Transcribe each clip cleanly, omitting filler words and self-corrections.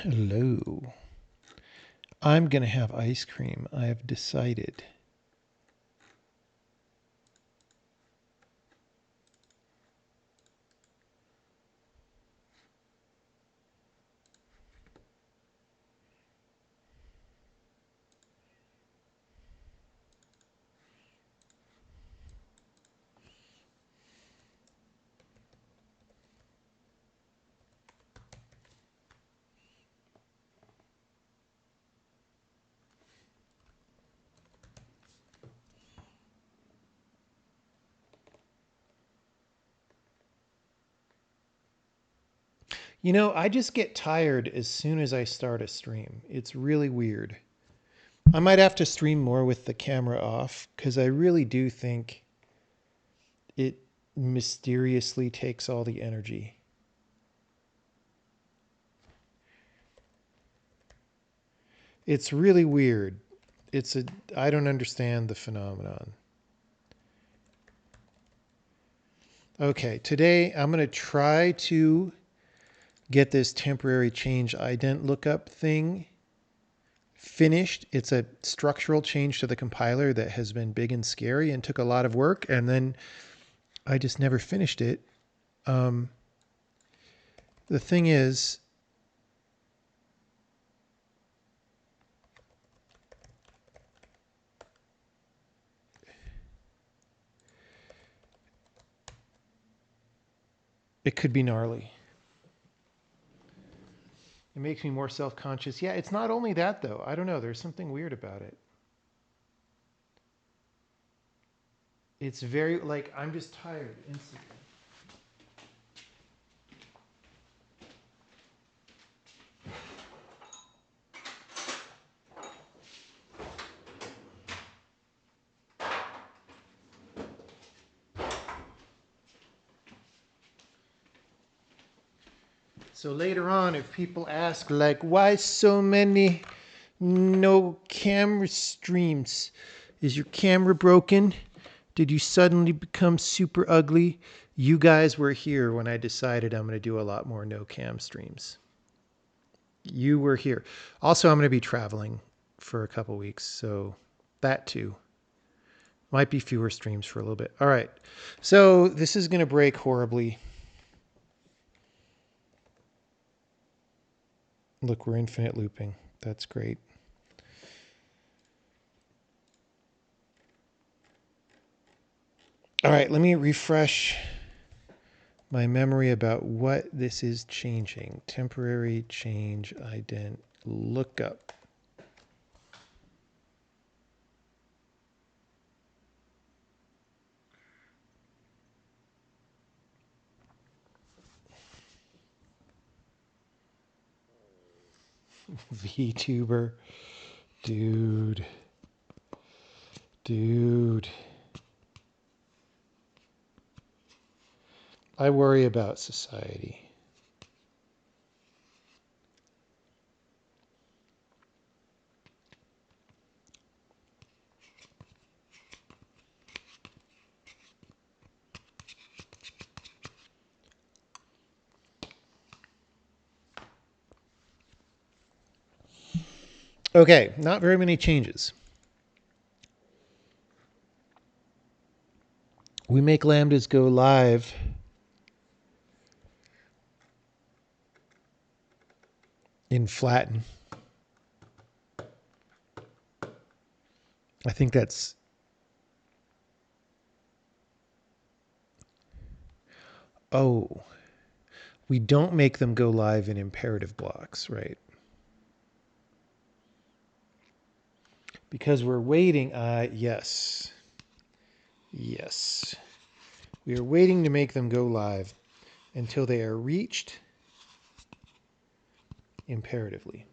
Hello. I'm going to have ice cream. I have decided. You know, I just get tired as soon as I start a stream. It's really weird. I might have to stream more with the camera off because I really do think it mysteriously takes all the energy. It's really weird. I don't understand the phenomenon. Okay, today I'm going to try to get this temporary change ident lookup thing finished. It's a structural change to the compiler that has been big and scary and took a lot of work, and then I just never finished it. Um, the thing is, it could be gnarly. It makes me more self-conscious. Yeah, it's not only that though. I don't know. There's something weird about it. It's very like I'm just tired instantly. So later on, if people ask like, why so many no camera streams? Is your camera broken? Did you suddenly become super ugly? You guys were here when I decided I'm going to do a lot more no cam streams. You were here. Also, I'm going to be traveling for a couple weeks, so that too. Might be fewer streams for a little bit. All right. So this is going to break horribly. Look, we're infinite looping. That's great. All right, let me refresh my memory about what this is changing. Temporary change ident lookup. VTuber. Dude. Dude. I worry about society. Okay, not very many changes. We make lambdas go live in flatten. I think that's... Oh, we don't make them go live in imperative blocks, right? because we're waiting. Yes. Yes. We are waiting to make them go live until they are reached imperatively.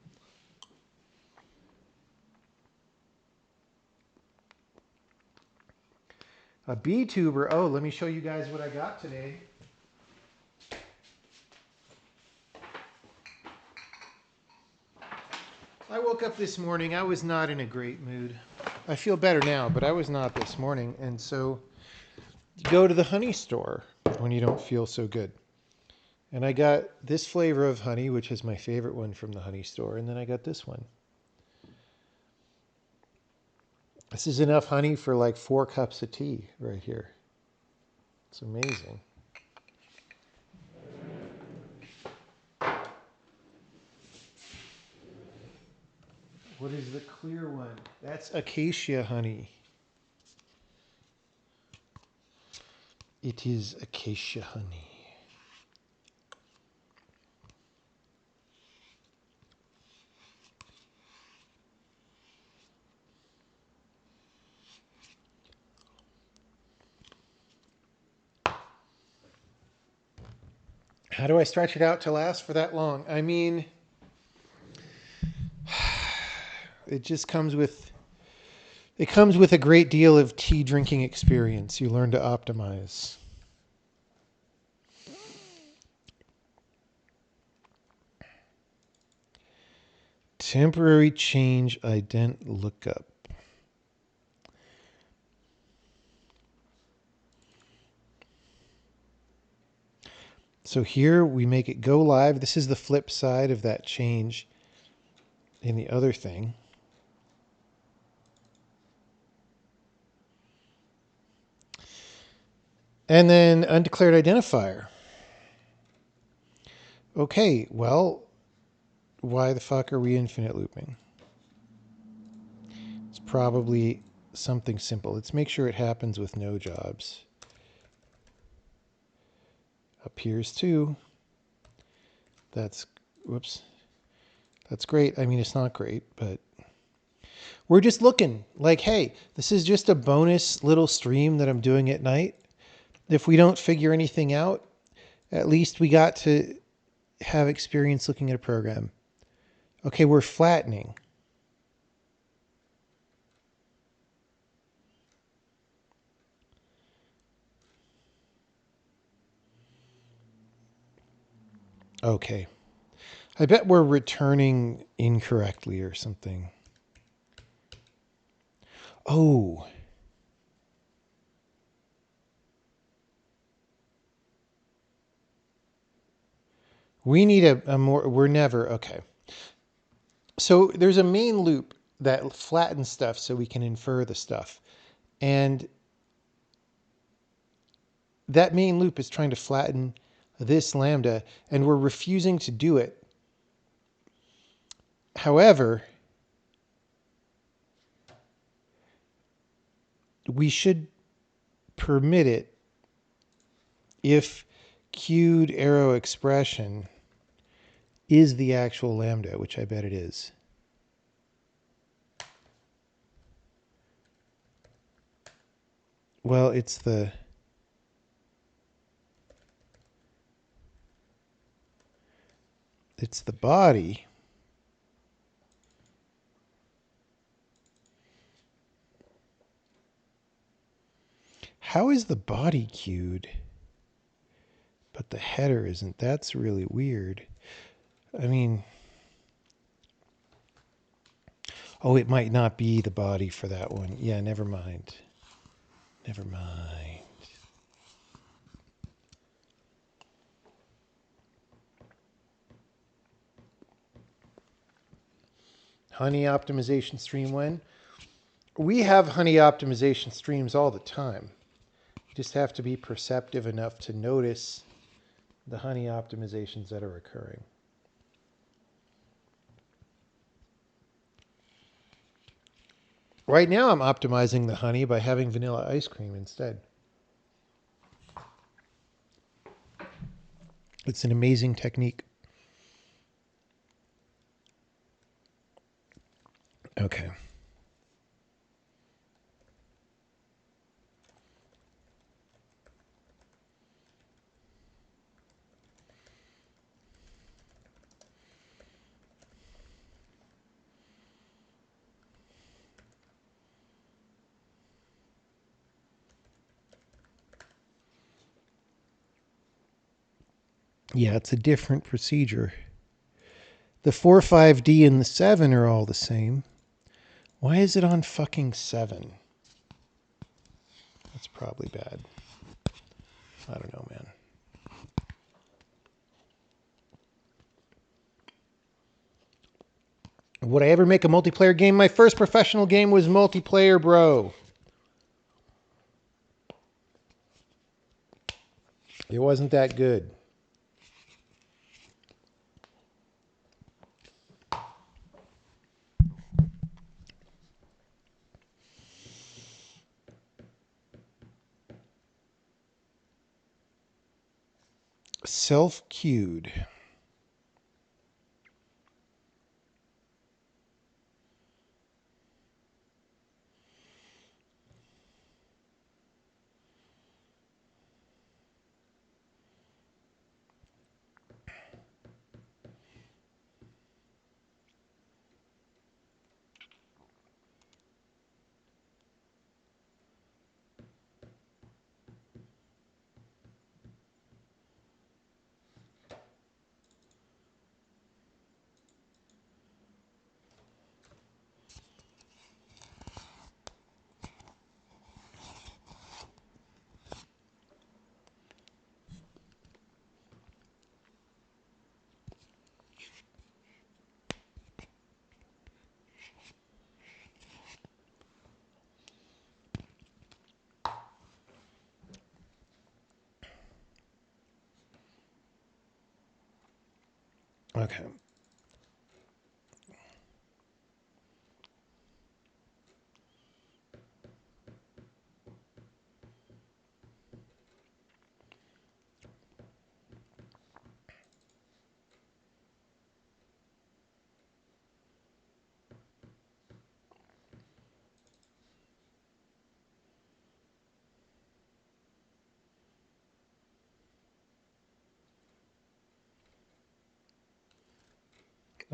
A B-tuber. Oh, let me show you guys what I got today. I woke up this morning. I was not in a great mood. I feel better now, but I was not this morning. And so you go to the honey store when you don't feel so good. And I got this flavor of honey, which is my favorite one from the honey store. And then I got this one. This is enough honey for like 4 cups of tea right here. It's amazing. What is the clear one? That's acacia honey. It is acacia honey. How do I stretch it out to last for that long? I mean, it just comes with a great deal of tea drinking experience. You learn to optimize. Temporary change ident lookup. So here we make it go live. This is the flip side of that change in the other thing. And then undeclared identifier. Okay, well, why the fuck are we infinite looping? It's probably something simple. Let's make sure it happens with no jobs. Appears to. That's, whoops. That's great. I mean, it's not great, but we're just looking like, hey, this is just a bonus little stream that I'm doing at night. If we don't figure anything out, at least we got to have experience looking at a program. Okay, we're flattening. Okay. I bet we're returning incorrectly or something. Oh. We need a more, we're never, okay. So there's a main loop that flattens stuff so we can infer the stuff. And that main loop is trying to flatten this lambda, and we're refusing to do it. However, we should permit it if queued arrow expression is the actual lambda, which I bet it is. Well, it's the body. How is the body queued, but the header isn't? That's really weird. I mean, oh, it might not be the body for that one. Yeah, never mind. Never mind. Honey optimization stream when? We have honey optimization streams all the time. You just have to be perceptive enough to notice the honey optimizations that are occurring. Right now I'm optimizing the honey by having vanilla ice cream instead. It's an amazing technique. Okay. Yeah, it's a different procedure. The 4, 5D, and the 7 are all the same. Why is it on fucking 7? That's probably bad. I don't know, man. Would I ever make a multiplayer game? My first professional game was multiplayer, bro. It wasn't that good. Self-cued. Okay.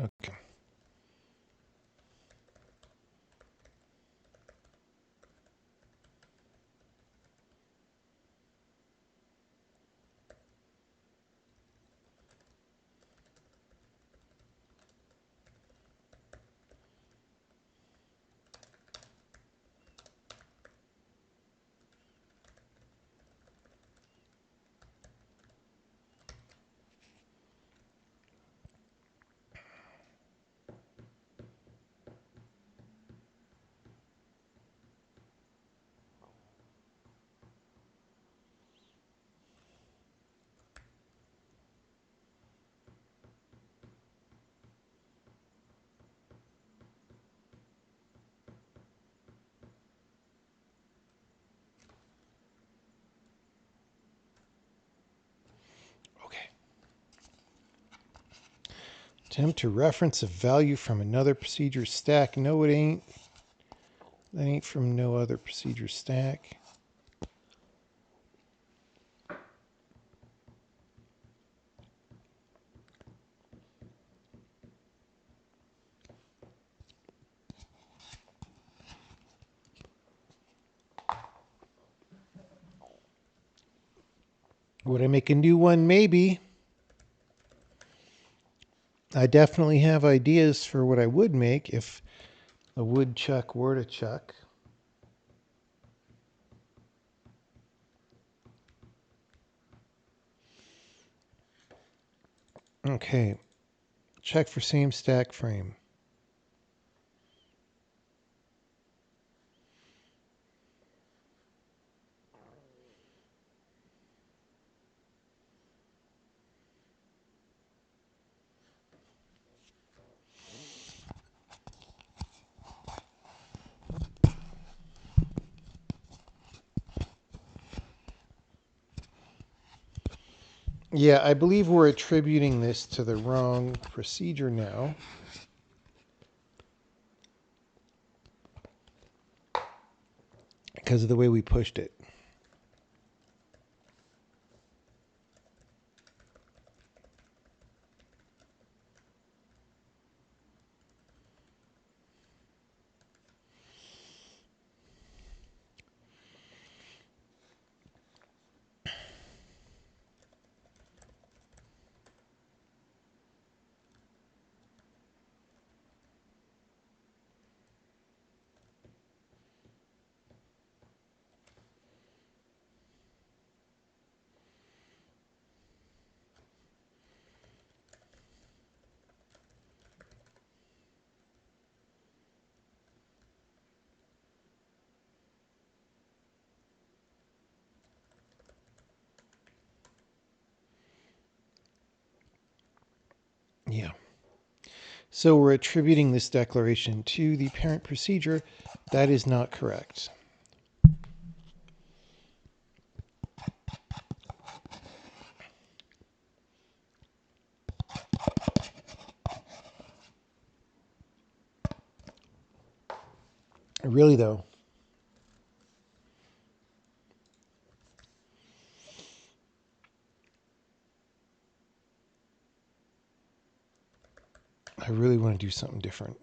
Okay. Okay. Attempt to reference a value from another procedure stack. No, it ain't. That ain't from no other procedure stack. Would I make a new one? Maybe. I definitely have ideas for what I would make if a woodchuck were to chuck. Okay. Check for same stack frame. Yeah, I believe we're attributing this to the wrong procedure now. Because of the way we pushed it. Yeah. So we're attributing this declaration to the parent procedure. That is not correct. Really, though, I really want to do something different.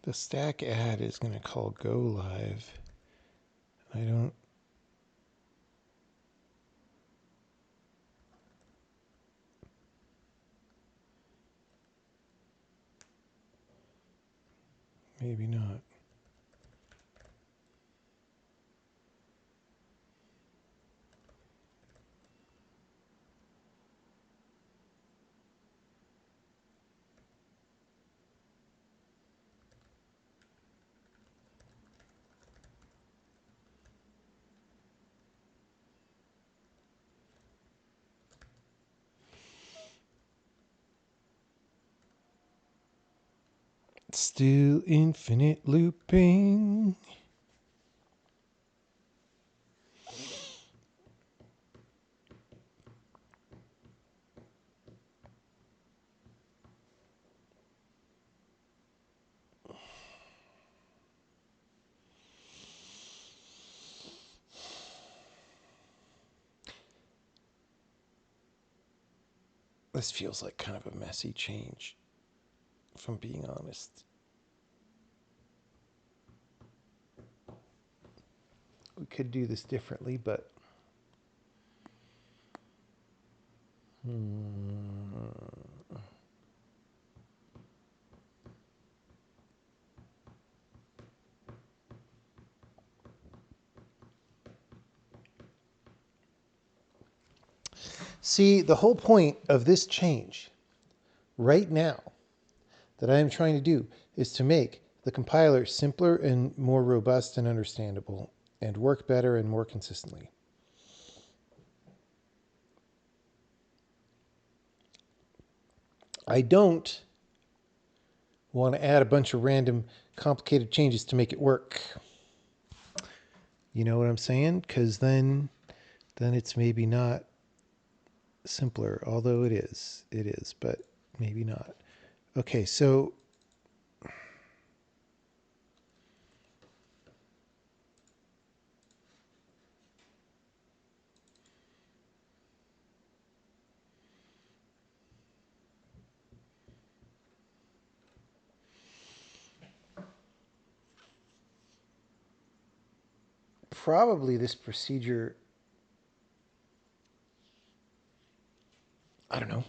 The stack add is going to call go live. I don't. Maybe not. Still infinite looping. This feels like kind of a messy change, if I'm being honest. We could do this differently, but see, the whole point of this change right now that I am trying to do is to make the compiler simpler and more robust and understandable and work better and more consistently. I don't want to add a bunch of random complicated changes to make it work. You know what I'm saying? Because then it's maybe not simpler, although it is, but maybe not. Okay, so probably this procedure, I don't know.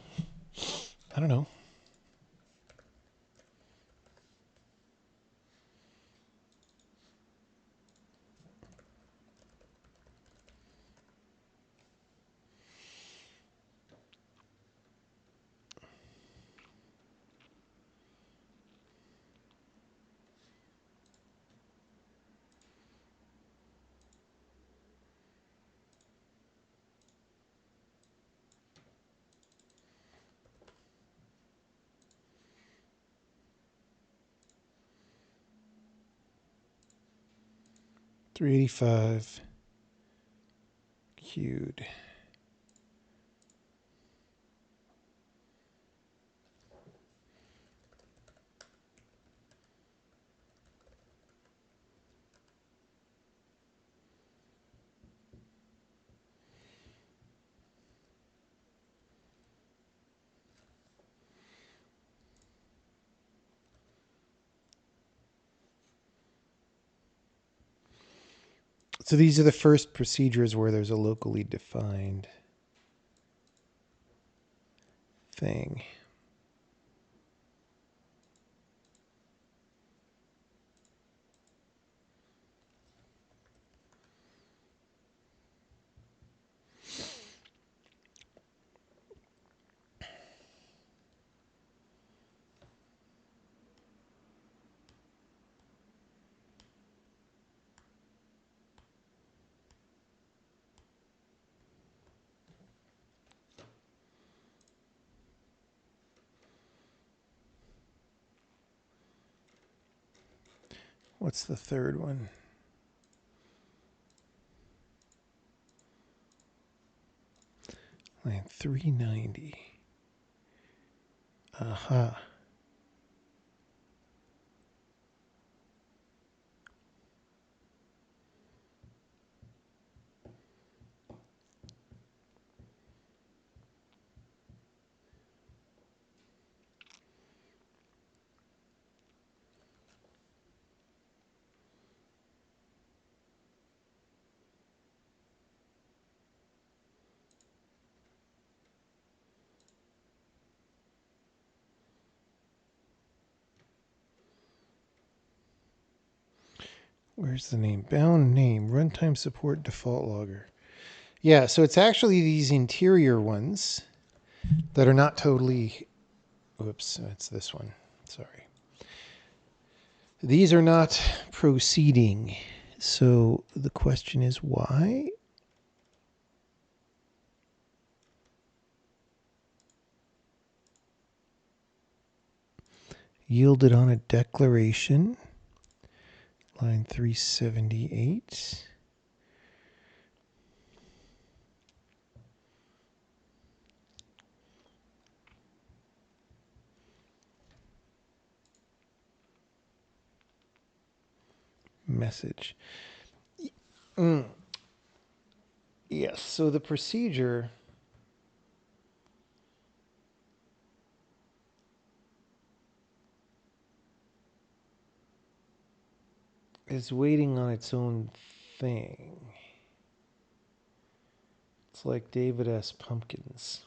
385 queued. So these are the first procedures where there's a locally defined thing. What's the third one? Line 390. Aha. Where's the name? Bound name, runtime support default logger. Yeah, so it's actually these interior ones that are not totally, whoops, it's this one, sorry. These are not proceeding. So the question is why? Yielded on a declaration. Line 378. Message. Yes, so the procedure is waiting on its own thing. It's like David S. Pumpkins.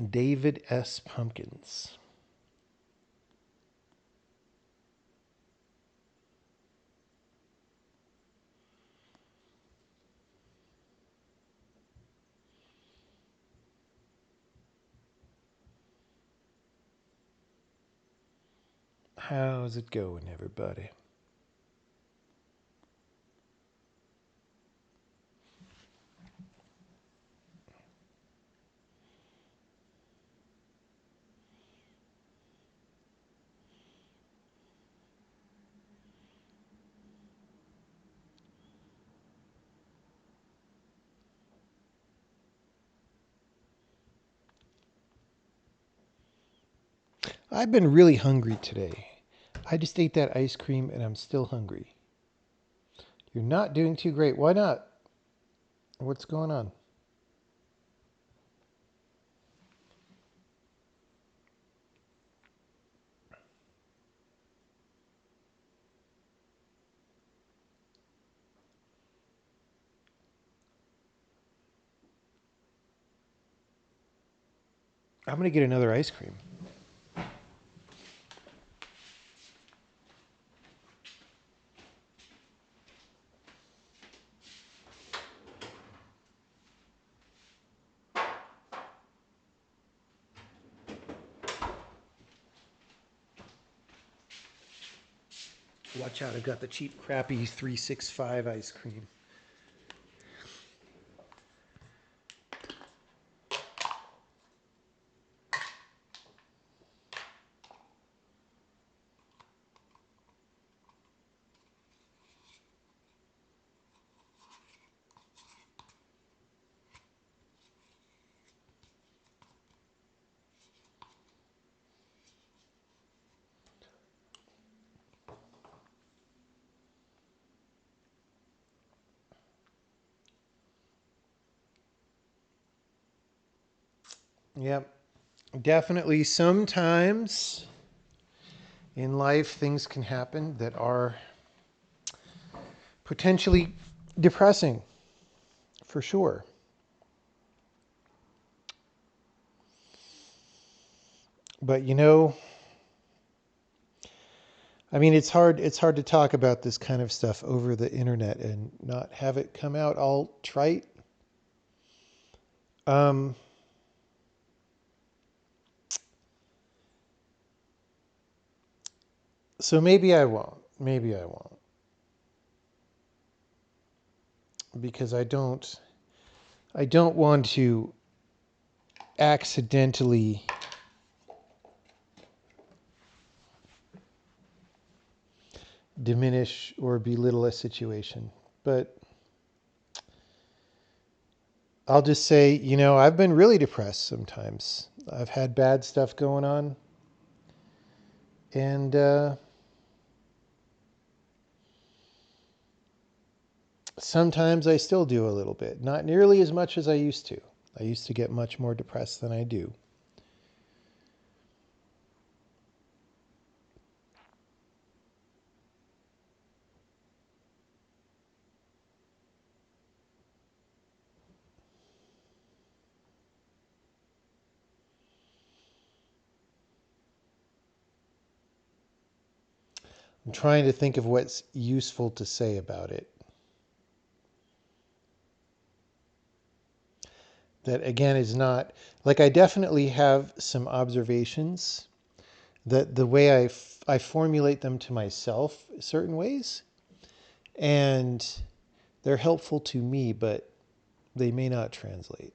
David S. Pumpkins. How's it going, everybody? I've been really hungry today. I just ate that ice cream and I'm still hungry. You're not doing too great. Why not? What's going on? I'm going to get another ice cream. Watch out, I've got the cheap, crappy 365 ice cream. Yep, definitely. Sometimes In life, things can happen that are potentially depressing, for sure. But I mean, it's hard to talk about this kind of stuff over the internet and not have it come out all trite. Um, so maybe I won't. Maybe I won't. Because I don't want to accidentally diminish or belittle a situation. But I'll just say, I've been really depressed sometimes. I've had bad stuff going on. And sometimes I still do a little bit. Not nearly as much as I used to. I used to get much more depressed than I do. I'm trying to think of what's useful to say about it. That again is not like I definitely have some observations that the way I formulate them to myself certain ways, and they're helpful to me, but they may not translate.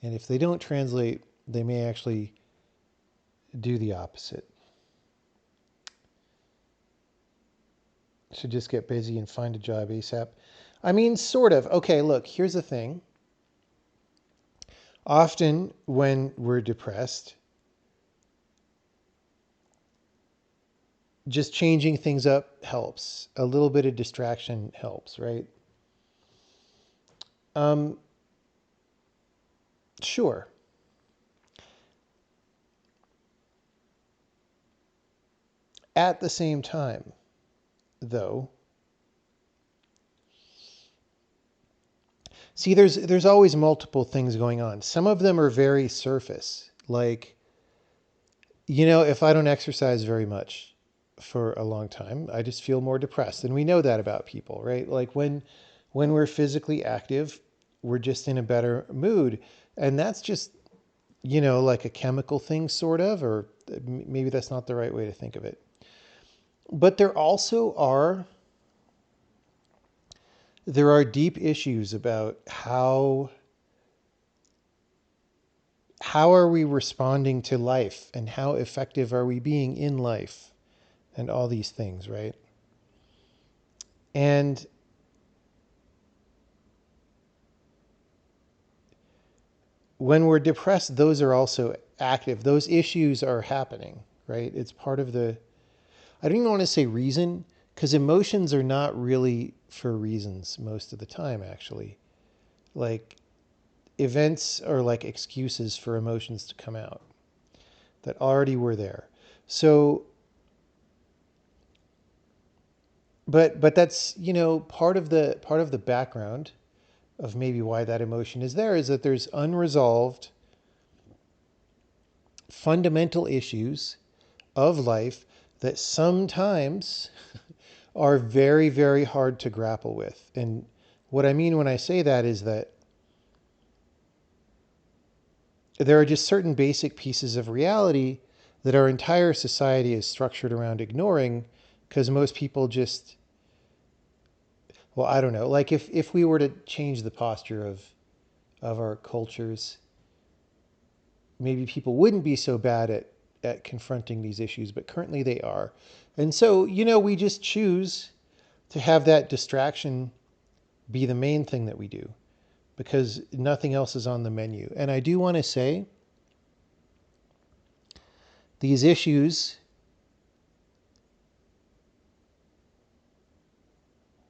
And if they don't translate, they may actually do the opposite. Should just get busy and find a job ASAP. I mean, sort of. Okay, look, here's the thing. Often when we're depressed, just changing things up helps. A little bit of distraction helps, right? Um, sure. At the same time, though, see, there's always multiple things going on. Some of them are very surface, like if I don't exercise very much for a long time, I just feel more depressed, and we know that about people, right? Like when we're physically active, we're just in a better mood, and that's just like a chemical thing, sort of, or maybe that's not the right way to think of it. But there are deep issues about how are we responding to life and how effective are we being in life and all these things, right? And when we're depressed, those are also active. Those issues are happening, right? It's part of I don't even want to say reason, because emotions are not really for reasons most of the time, actually. Like events are like excuses for emotions to come out that already were there. So, but that's part of the background of maybe why that emotion is there is that there's unresolved fundamental issues of life that sometimes are very, very hard to grapple with. And what I mean when I say that is that there are just certain basic pieces of reality that our entire society is structured around ignoring because most people just, well, I don't know. Like if we were to change the posture of our cultures, maybe people wouldn't be so bad at confronting these issues, but currently they are. And so, we just choose to have that distraction be the main thing that we do because nothing else is on the menu. And I do want to say these issues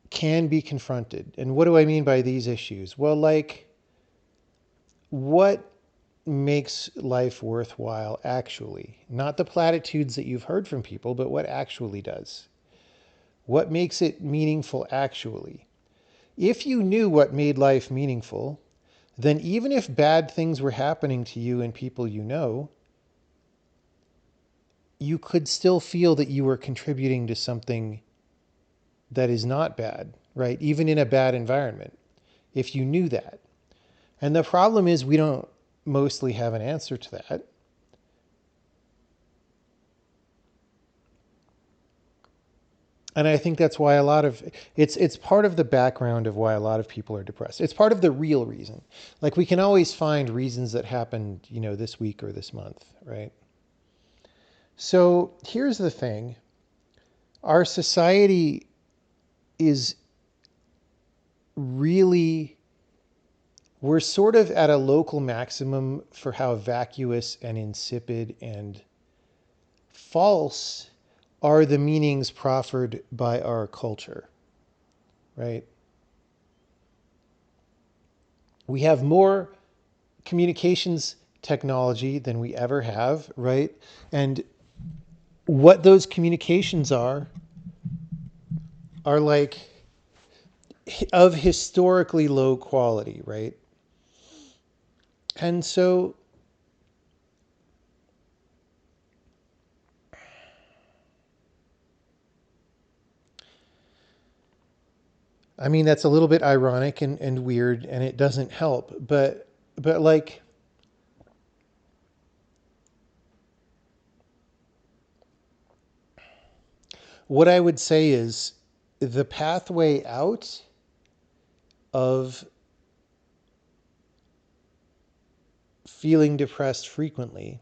can be confronted. And what do I mean by these issues? Well, like what makes life worthwhile actually? Not the platitudes that you've heard from people, but what actually does. What makes it meaningful actually? If you knew what made life meaningful, then even if bad things were happening to you and people you know, you could still feel that you were contributing to something that is not bad, right? Even in a bad environment, if you knew that. And the problem is we don't mostly have an answer to that. And I think that's why it's part of the background of why a lot of people are depressed. It's part of the real reason. Like we can always find reasons that happened, this week or this month, right? So here's the thing. Our society is really, we're sort of at a local maximum for how vacuous and insipid and false are the meanings proffered by our culture, right? We have more communications technology than we ever have, right? And what those communications are like of historically low quality, right? And so I mean that's a little bit ironic and weird and it doesn't help, but like what I would say is the pathway out of feeling depressed frequently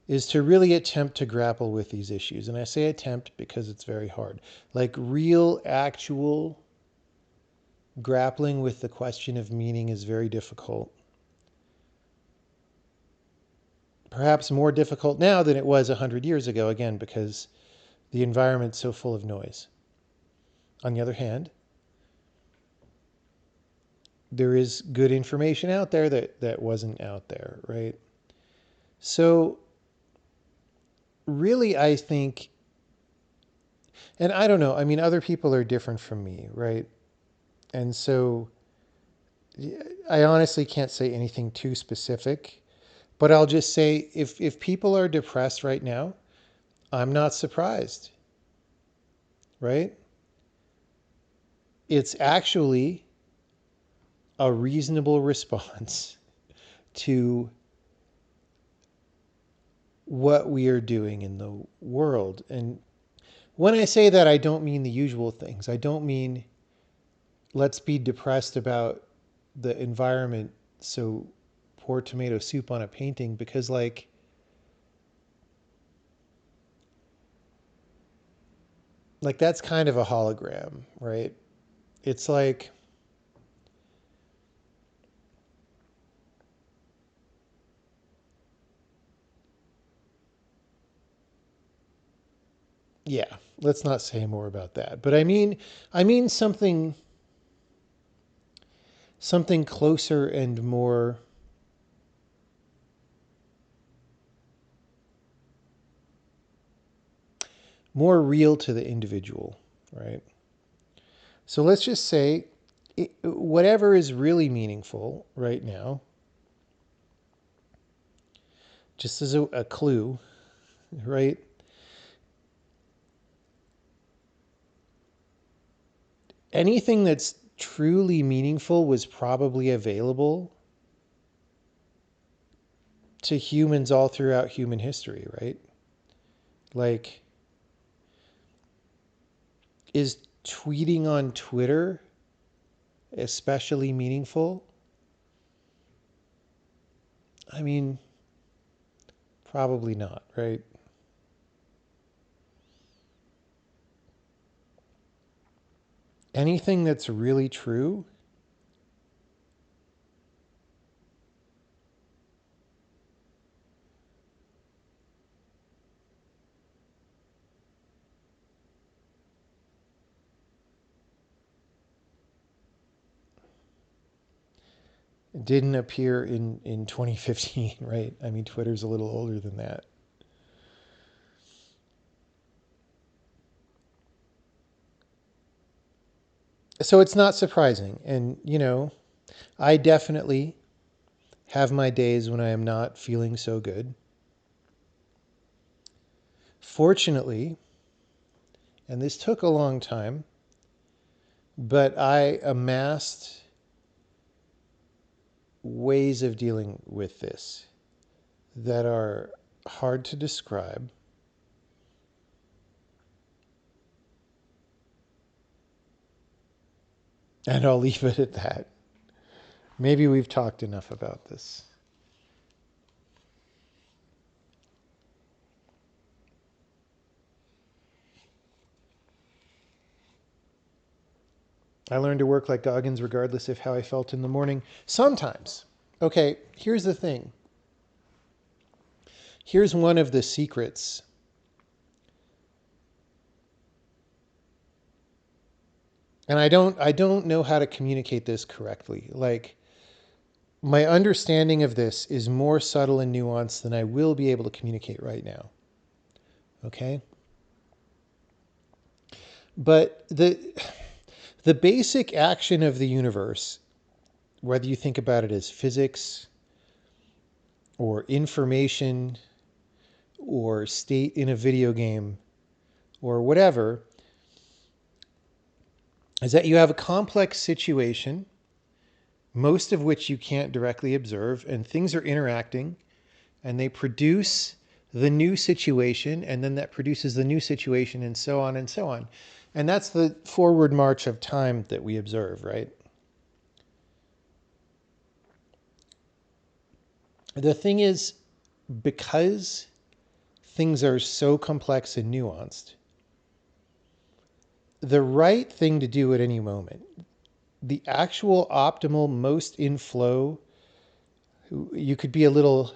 is to really attempt to grapple with these issues. And I say attempt because it's very hard. Like real, actual grappling with the question of meaning is very difficult. Perhaps more difficult now than it was 100 years ago, again, because the environment's so full of noise. On the other hand, there is good information out there that wasn't out there, right? So really, I think, and I don't know, I mean, other people are different from me, right? And so I honestly can't say anything too specific, but I'll just say if people are depressed right now, I'm not surprised, right? It's actually a reasonable response to what we are doing in the world. And when I say that, I don't mean the usual things. I don't mean let's be depressed about the environment, so pour tomato soup on a painting, because like that's kind of a hologram, right? It's like yeah, let's not say more about that. But I mean something closer and more real to the individual, right? So let's just say whatever is really meaningful right now, just as a clue, right? Anything that's truly meaningful was probably available to humans all throughout human history, right? Like, is tweeting on Twitter especially meaningful? I mean, probably not, right? Anything that's really true, didn't appear in 2015, right? I mean, Twitter's a little older than that. So it's not surprising. And, I definitely have my days when I am not feeling so good. Fortunately, and this took a long time, but I amassed ways of dealing with this that are hard to describe. And I'll leave it at that. Maybe we've talked enough about this. I learned to work like Goggins regardless of how I felt in the morning. Sometimes. Okay, here's the thing. Here's one of the secrets. And I don't know how to communicate this correctly. Like, my understanding of this is more subtle and nuanced than I will be able to communicate right now. Okay? But the basic action of the universe, whether you think about it as physics or information or state in a video game or whatever, is that you have a complex situation, most of which you can't directly observe, and things are interacting and they produce the new situation, and then that produces the new situation, and so on and so on. And that's the forward march of time that we observe, right? The thing is, because things are so complex and nuanced, the right thing to do at any moment, the actual optimal, most in flow, you could be a little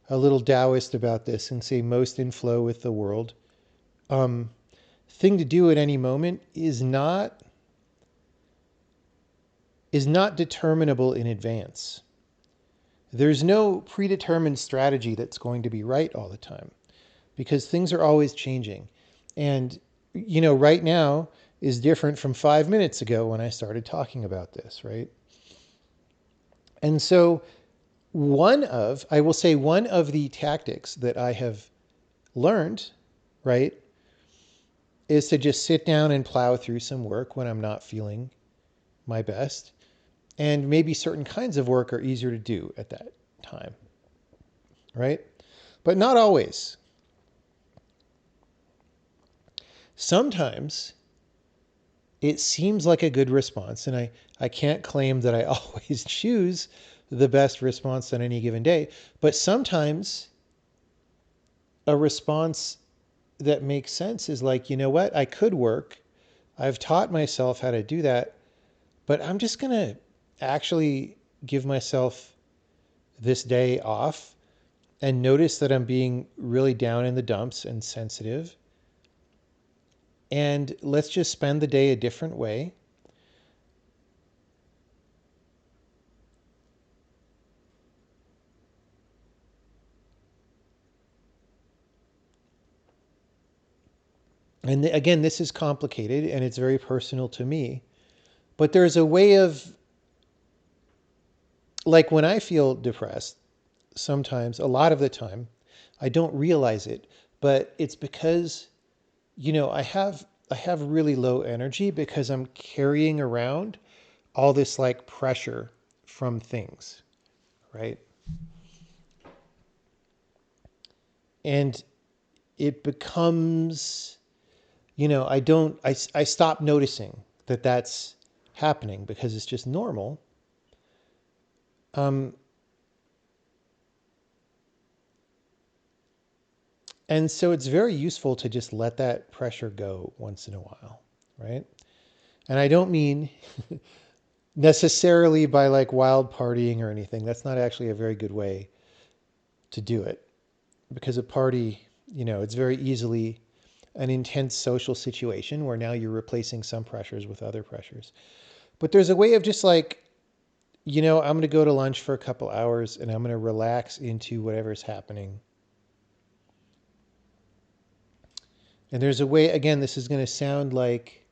Taoist about this and say most in flow with the world. Thing to do at any moment is not determinable in advance. There's no predetermined strategy that's going to be right all the time because things are always changing. And, right now is different from 5 minutes ago when I started talking about this, right? And so, I will say, one of the tactics that I have learned, right, is to just sit down and plow through some work when I'm not feeling my best. And maybe certain kinds of work are easier to do at that time, right? But not always. Sometimes it seems like a good response, and I can't claim that I always choose the best response on any given day, but sometimes a response that makes sense is like, you know what, I could work. I've taught myself how to do that, but I'm just going to actually give myself this day off and notice that I'm being really down in the dumps and sensitive. And let's just spend the day a different way. And again, this is complicated and it's very personal to me. But there's a way of, like, when I feel depressed, sometimes, a lot of the time, I don't realize it, but it's because, I have really low energy because I'm carrying around all this like pressure from things, right? And it becomes, I stop noticing that that's happening because it's just normal. Um, and so it's very useful to just let that pressure go once in a while, right? And I don't mean necessarily by like wild partying or anything. That's not actually a very good way to do it because a party, it's very easily an intense social situation where now you're replacing some pressures with other pressures. But there's a way of just like I'm going to go to lunch for a couple hours and I'm going to relax into whatever's happening. And there's a way, again, this is going to sound like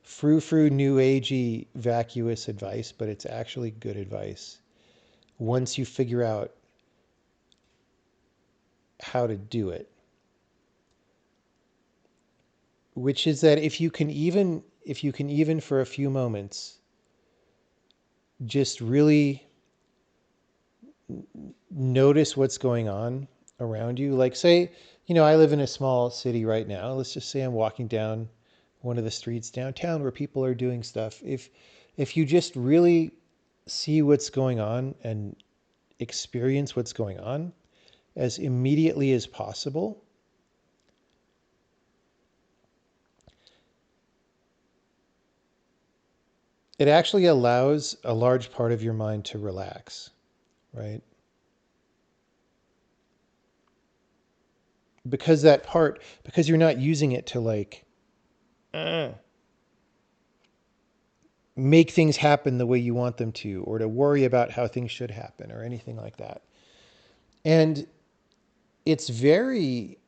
frou-frou new agey vacuous advice, but it's actually good advice once you figure out how to do it. Which is that if you can even for a few moments just really notice what's going on around you. Like say, I live in a small city right now. Let's just say I'm walking down one of the streets downtown where people are doing stuff. If you just really see what's going on and experience what's going on as immediately as possible, it actually allows a large part of your mind to relax, right? Because you're not using it to like uh, make things happen the way you want them to, or to worry about how things should happen, or anything like that. And it's very,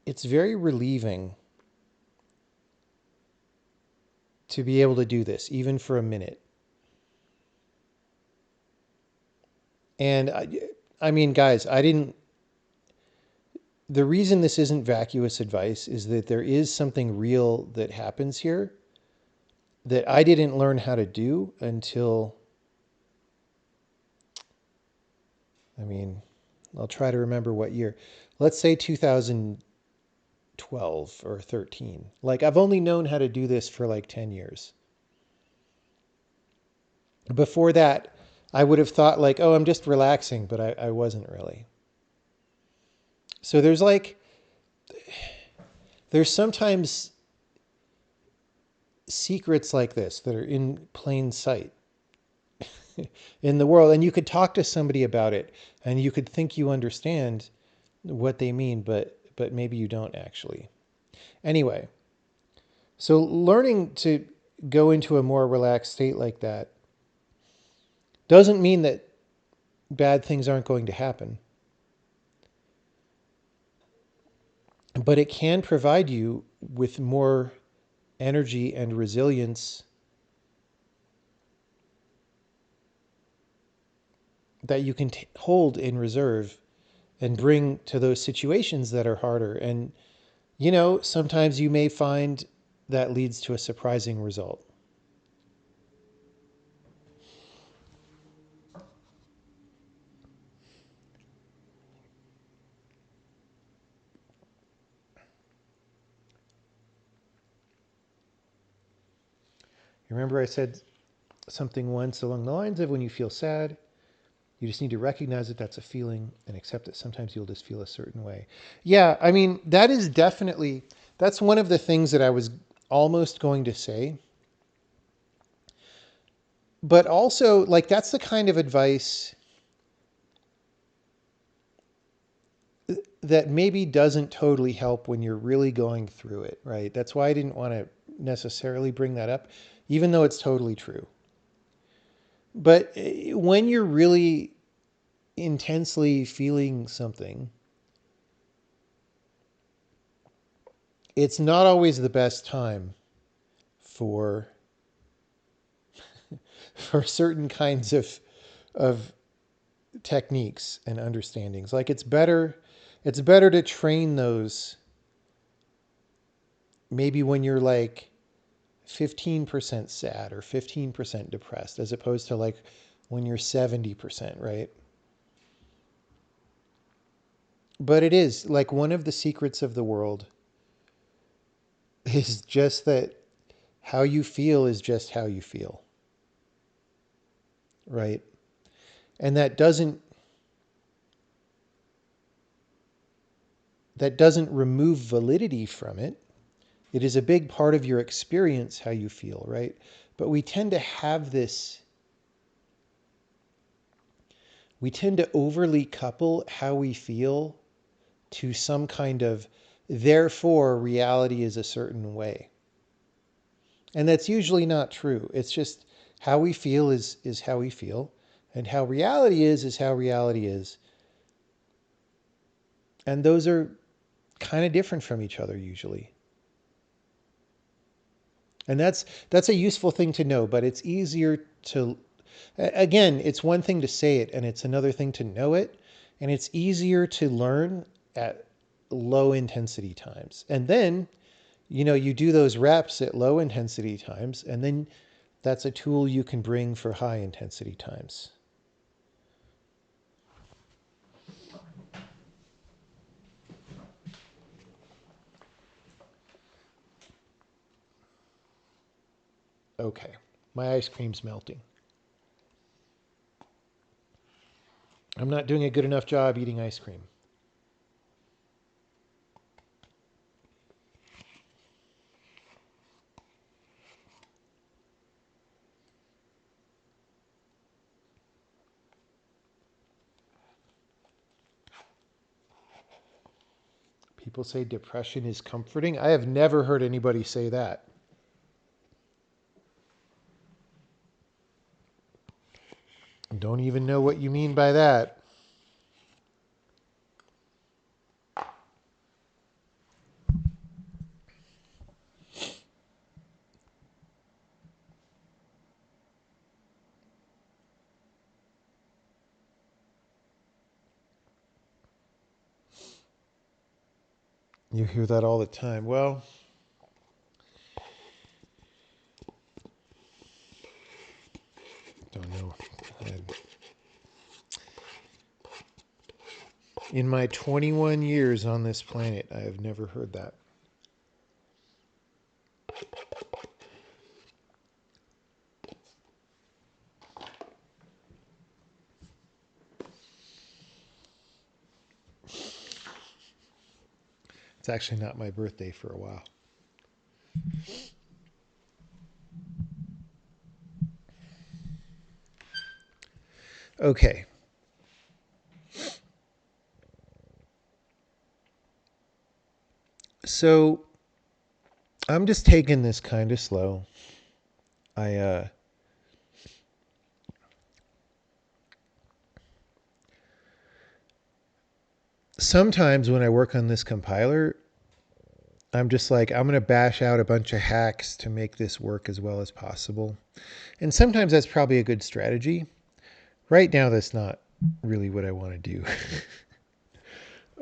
it's very relieving to be able to do this, even for a minute. And I mean, guys, I didn't. The reason this isn't vacuous advice is that there is something real that happens here that I didn't learn how to do until, I mean, I'll try to remember what year. Let's say 2012 or 13. Like I've only known how to do this for like 10 years. Before that, I would have thought like, oh, I'm just relaxing, but I wasn't really. So there's sometimes secrets like this that are in plain sight in the world. And you could talk to somebody about it and you could think you understand what they mean, but maybe you don't actually. Anyway, so learning to go into a more relaxed state like that doesn't mean that bad things aren't going to happen, but it can provide you with more energy and resilience that you can hold in reserve and bring to those situations that are harder. And, sometimes you may find that leads to a surprising result. Remember, I said something once along the lines of when you feel sad, you just need to recognize that that's a feeling and accept that sometimes you'll just feel a certain way. Yeah, I mean, that's one of the things that I was almost going to say. But also, like, that's the kind of advice that maybe doesn't totally help when you're really going through it, right? That's why I didn't want to necessarily bring that up, even though it's totally true. But when you're really intensely feeling something, it's not always the best time for for certain kinds of techniques and understandings. Like it's better to train those maybe when you're like 15% sad or 15% depressed as opposed to like when you're 70%, right? But it is like one of the secrets of the world is just that how you feel is just how you feel, right? And that doesn't remove validity from it. It is a big part of your experience how you feel, right? But we tend to overly couple how we feel to some kind of therefore reality is a certain way. And that's usually not true. It's just how we feel is how we feel. And how reality is how reality is. And those are kind of different from each other usually. And that's a useful thing to know, but it's easier to again, it's one thing to say it and it's another thing to know it, and it's easier to learn at low intensity times. And then, you do those reps at low intensity times, and then that's a tool you can bring for high intensity times. Okay, my ice cream's melting. I'm not doing a good enough job eating ice cream. People say depression is comforting. I have never heard anybody say that. Don't even know what you mean by that. You hear that all the time. Well, don't know. In my 21 years on this planet, I have never heard that. It's actually not my birthday for a while. Okay. So I'm just taking this kind of slow. I sometimes when I work on this compiler, I'm just like, I'm going to bash out a bunch of hacks to make this work as well as possible. And sometimes that's probably a good strategy. Right now, that's not really what I want to do.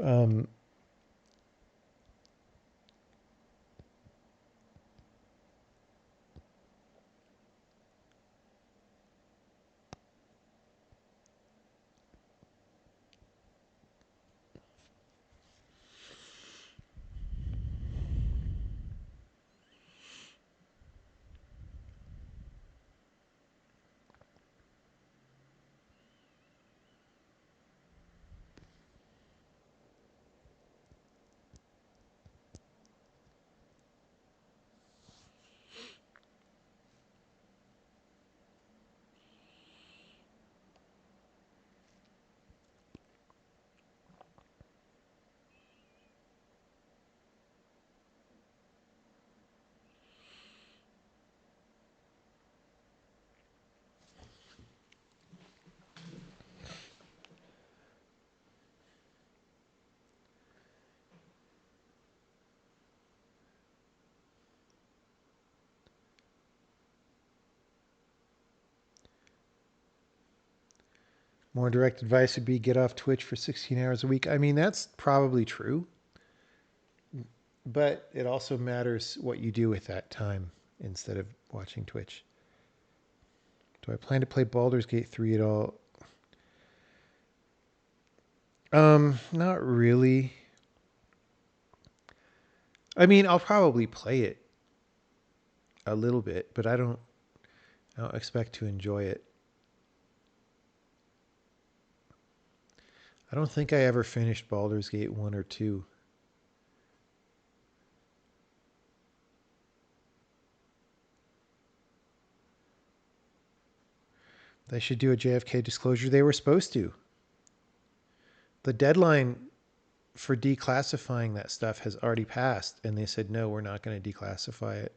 um, More direct advice would be get off Twitch for 16 hours a week. I mean, that's probably true. But it also matters what you do with that time instead of watching Twitch. Do I plan to play Baldur's Gate 3 at all? Not really. I mean, I'll probably play it a little bit, but I don't expect to enjoy it. I don't think I ever finished Baldur's Gate 1 or 2. They should do a JFK disclosure. They were supposed to. The deadline for declassifying that stuff has already passed, and they said, no, we're not going to declassify it.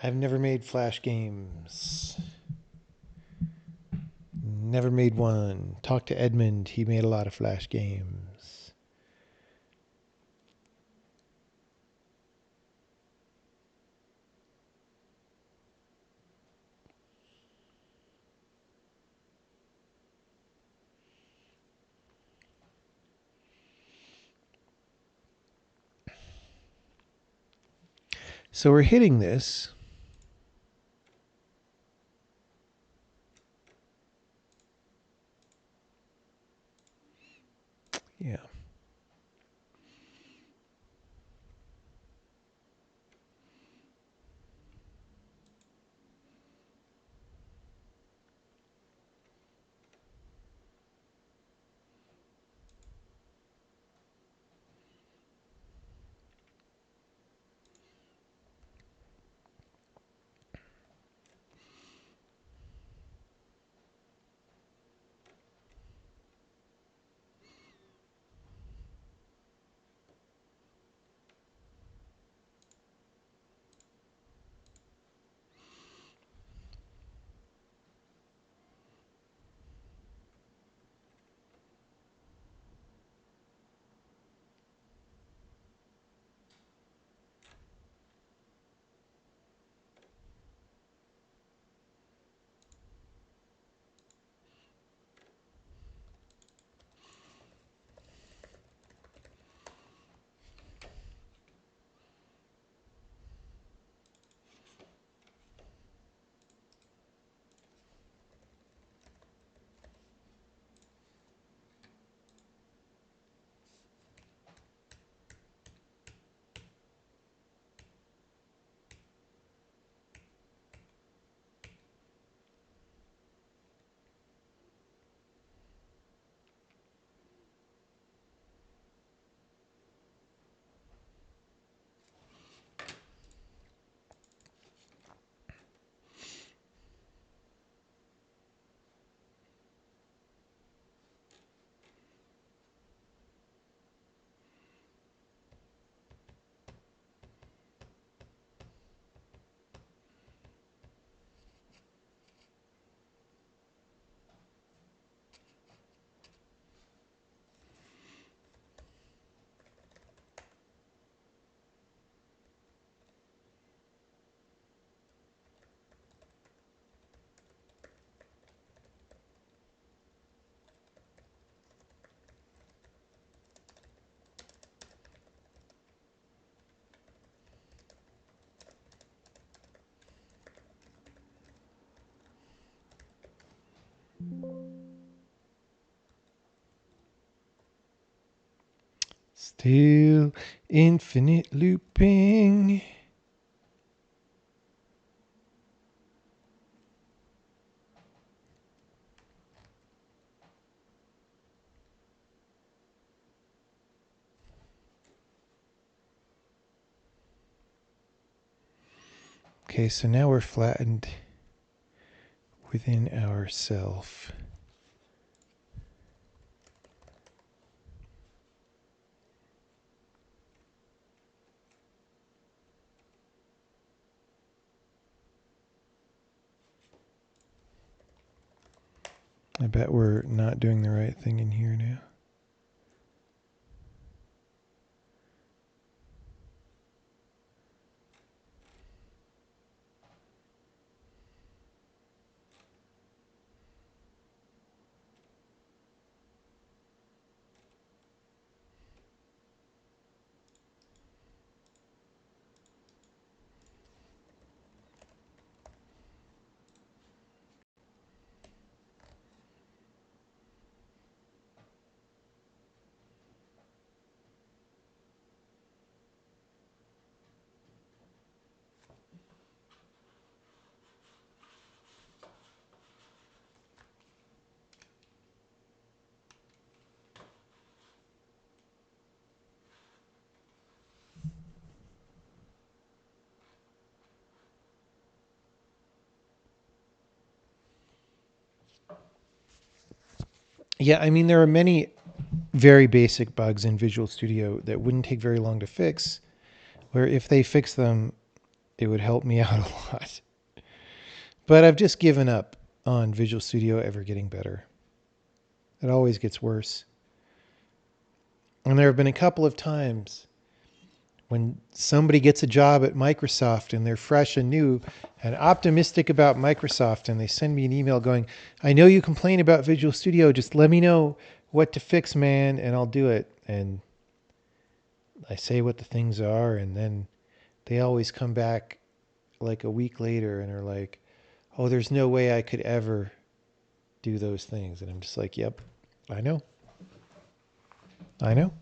I've never made Flash games. Never made one. Talked to Edmund. He made a lot of Flash games. So we're hitting this. Yeah. Still infinite looping. Okay, so now we're flattened within ourself. I bet we're not doing the right thing in here now. Yeah, I mean, there are many very basic bugs in Visual Studio that wouldn't take very long to fix, where if they fix them, it would help me out a lot. But I've just given up on Visual Studio ever getting better. It always gets worse. And there have been a couple of times when somebody gets a job at Microsoft and they're fresh and new and optimistic about Microsoft, and they send me an email going, I know you complain about Visual Studio, just let me know what to fix, man, and I'll do it. And I say what the things are, and then they always come back like a week later and are like, oh, there's no way I could ever do those things. And I'm just like, yep, I know. I know.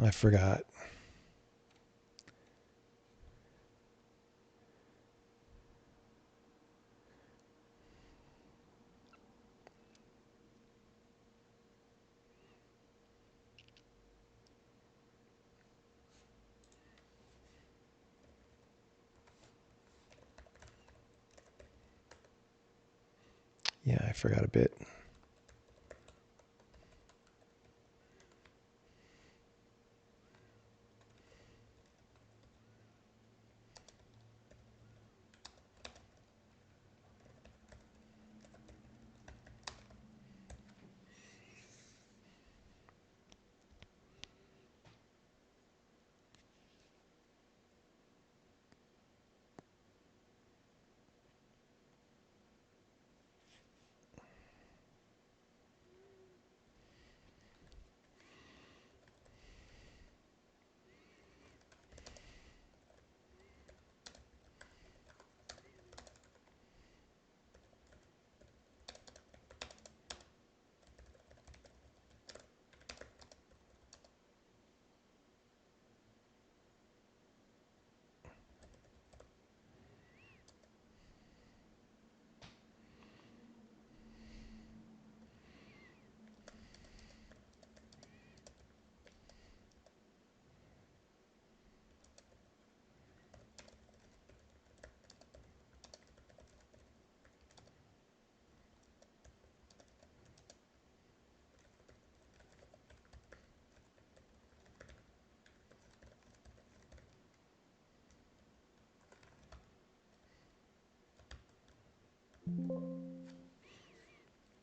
I forgot. Yeah, I forgot a bit.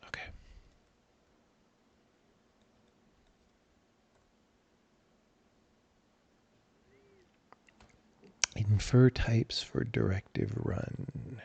Okay. Infer types for directive run.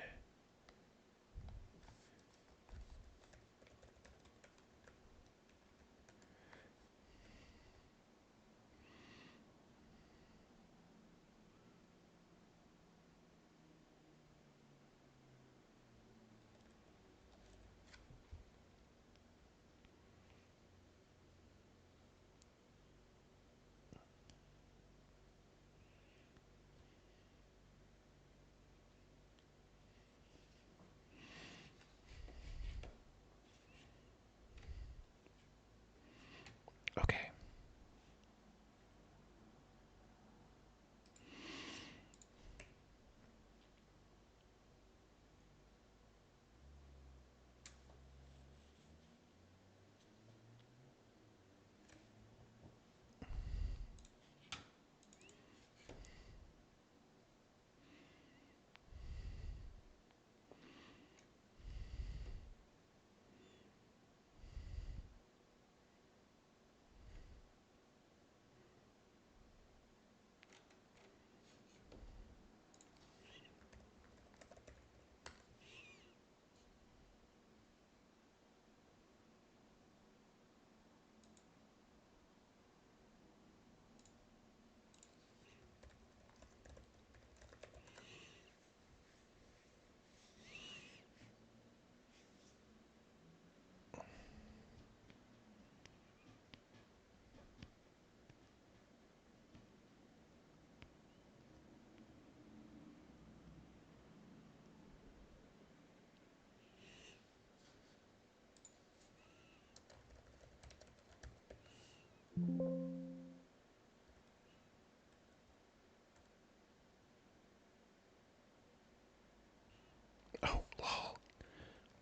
Oh,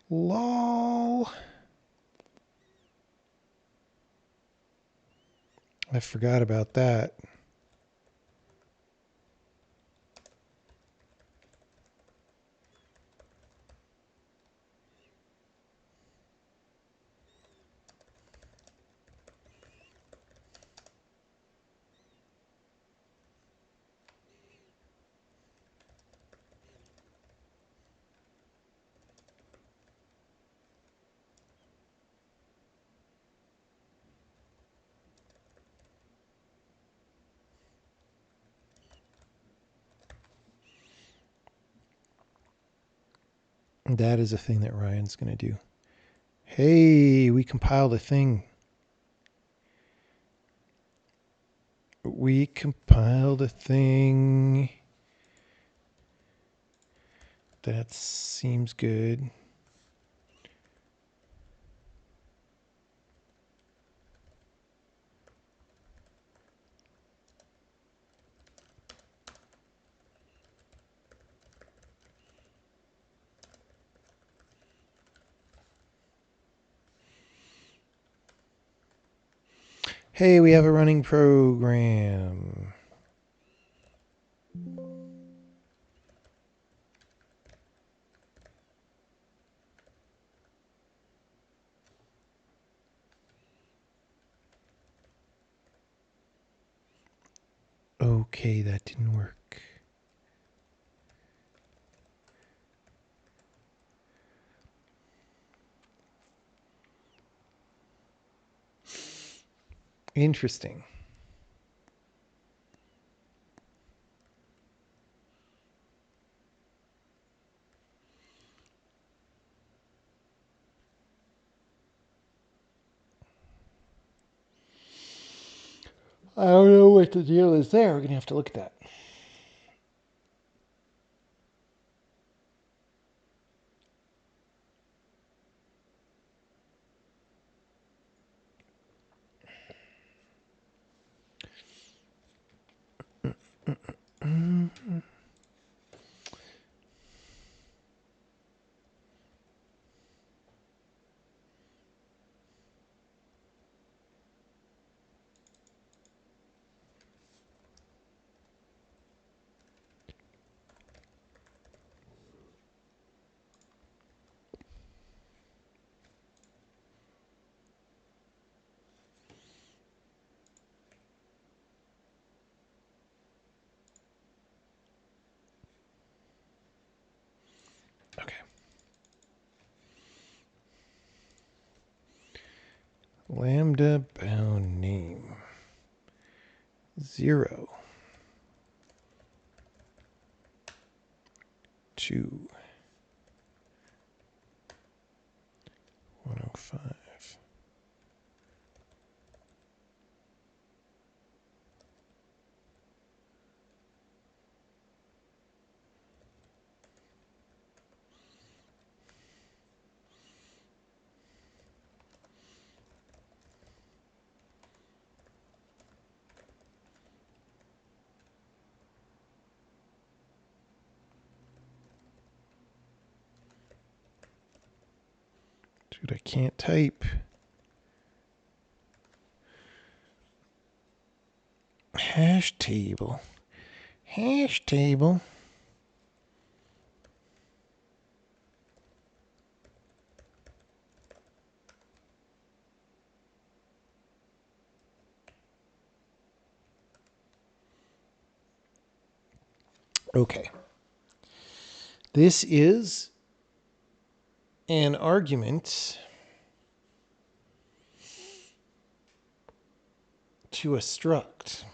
lol. I forgot about that. That is a thing that Ryan's going to do. Hey, we compiled a thing. We compiled a thing. That seems good. Hey, we have a running program. Okay, that didn't work. Interesting. I don't know what the deal is there. We're going to have to look at that. Okay. Lambda bound name 0 2 105. Dude, I can't type. Hash table. Hash table. Okay. This is an argument to a struct.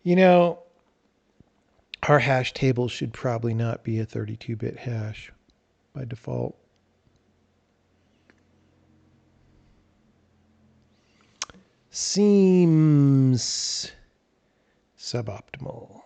You know, our hash table should probably not be a 32-bit hash by default. Seems suboptimal.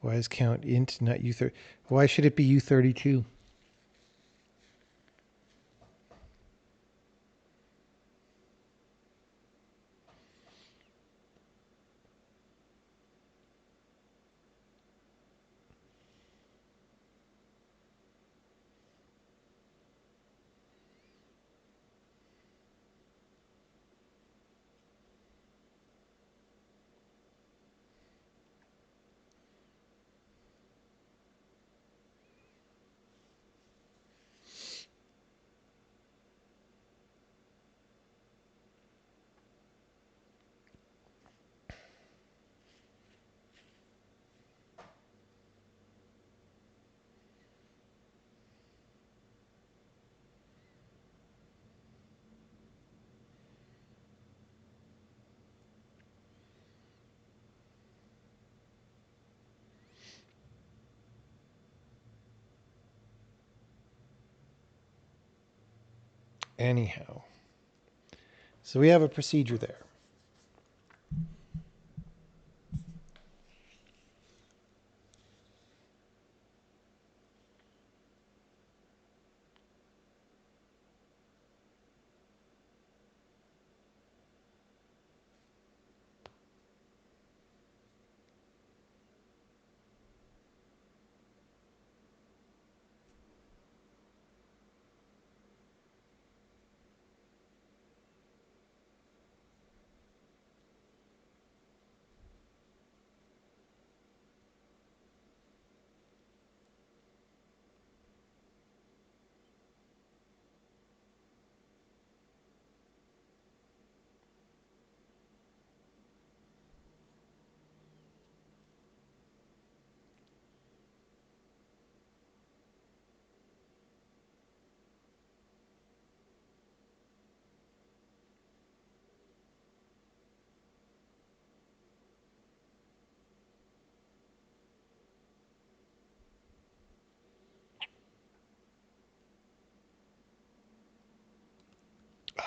Why is count int not U30? Why should it be U32? Anyhow, so we have a procedure there.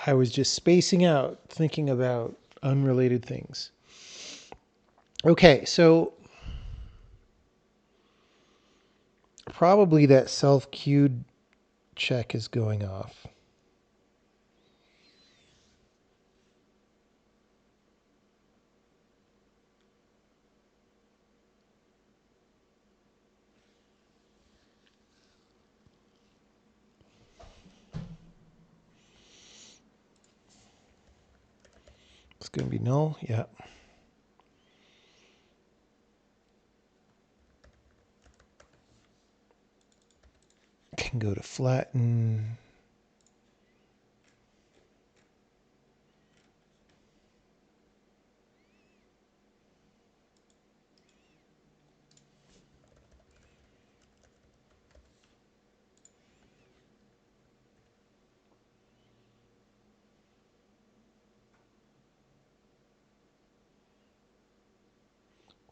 I was just spacing out, thinking about unrelated things. Okay, so probably that self-queued check is going off. It's going to be null. Yeah. Can go to flatten.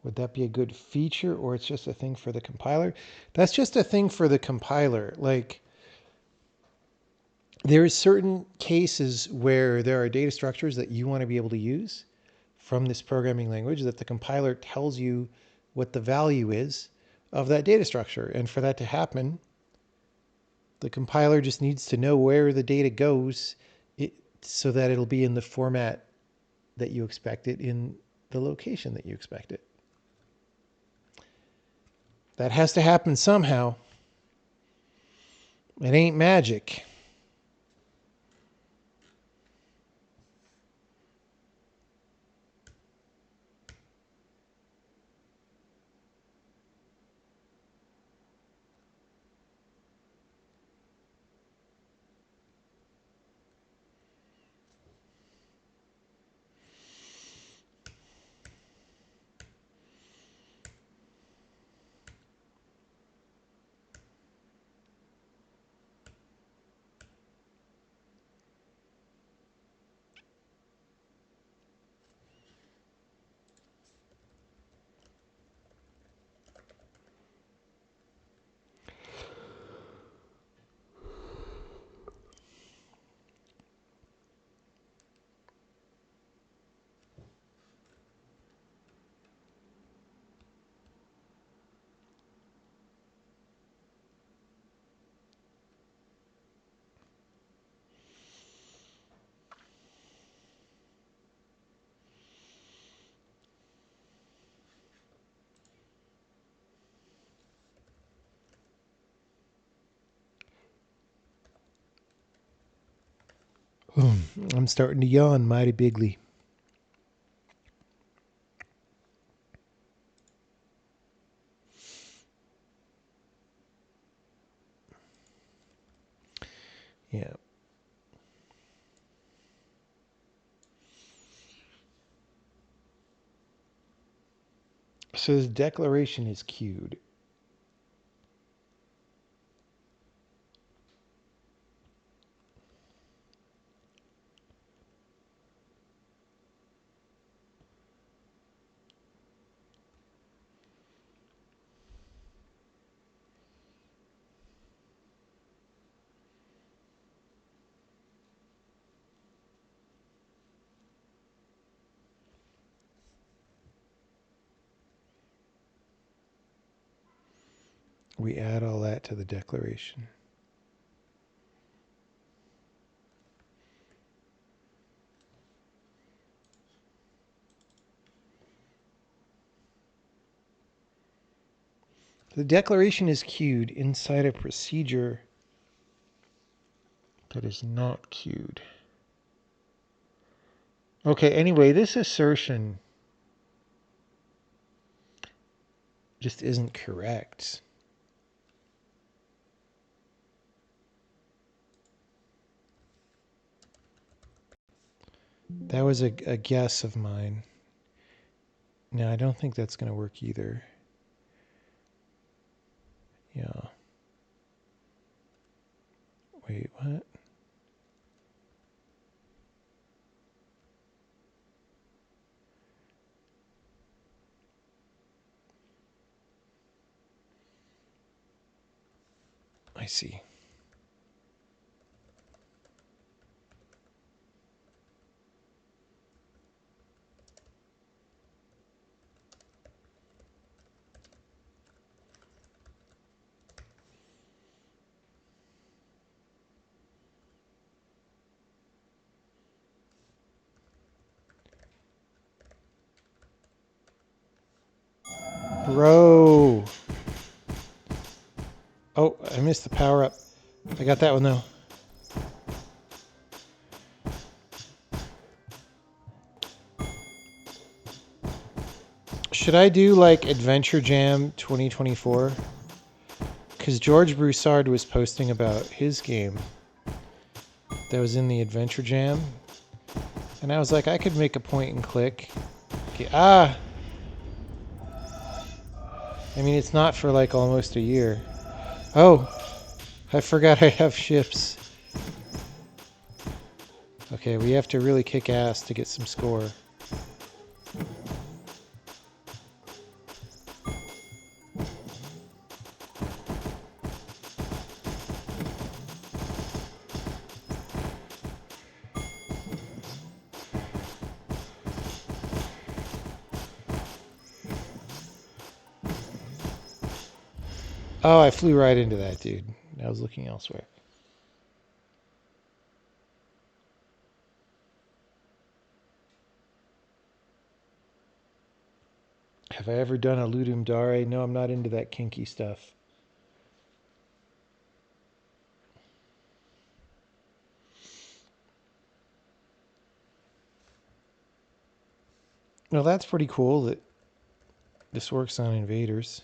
Would that be a good feature, or it's just a thing for the compiler? That's just a thing for the compiler. Like, there are certain cases where there are data structures that you want to be able to use from this programming language that the compiler tells you what the value is of that data structure. And for that to happen, the compiler just needs to know where the data goes so that it'll be in the format that you expect it, in the location that you expect it. That has to happen somehow. It ain't magic. I'm starting to yawn mighty bigly. Yeah. So this declaration is queued. We add all that to the declaration. The declaration is queued inside a procedure that is not queued. Okay, anyway, this assertion just isn't correct. That was a guess of mine. No, I don't think that's going to work either. Yeah. Wait, what? I see. Bro. Oh, I missed the power up. I got that one though. Should I do like Adventure Jam 2024? Because George Broussard was posting about his game that was in the Adventure Jam. And I was like, I could make a point and click. Okay, I mean, it's not for like almost a year. Oh, I forgot I have ships. Okay, we have to really kick ass to get some score. Oh, I flew right into that, dude. I was looking elsewhere. Have I ever done a Ludum Dare? No, I'm not into that kinky stuff. Well, that's pretty cool that this works on invaders.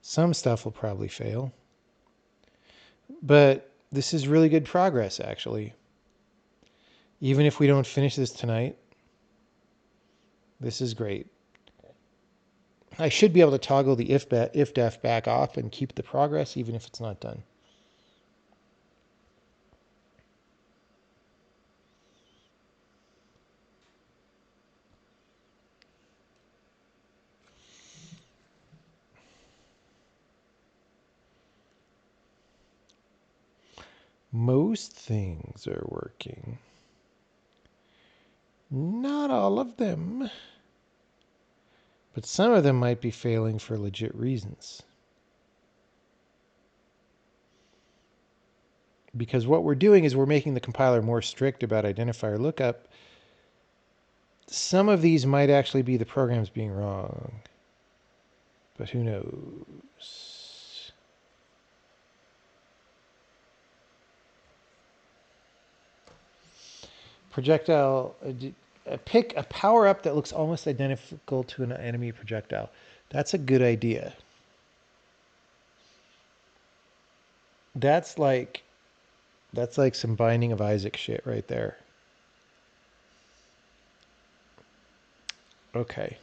Some stuff will probably fail. But this is really good progress, actually. Even if we don't finish this tonight, this is great. I should be able to toggle the if-def back off and keep the progress even if it's not done. Most things are working. Not all of them. But some of them might be failing for legit reasons. Because what we're doing is we're making the compiler more strict about identifier lookup. Some of these might actually be the programs being wrong. But who knows? Projectile. Pick a power up that looks almost identical to an enemy projectile. That's a good idea. That's like some Binding of Isaac shit right there. Okay.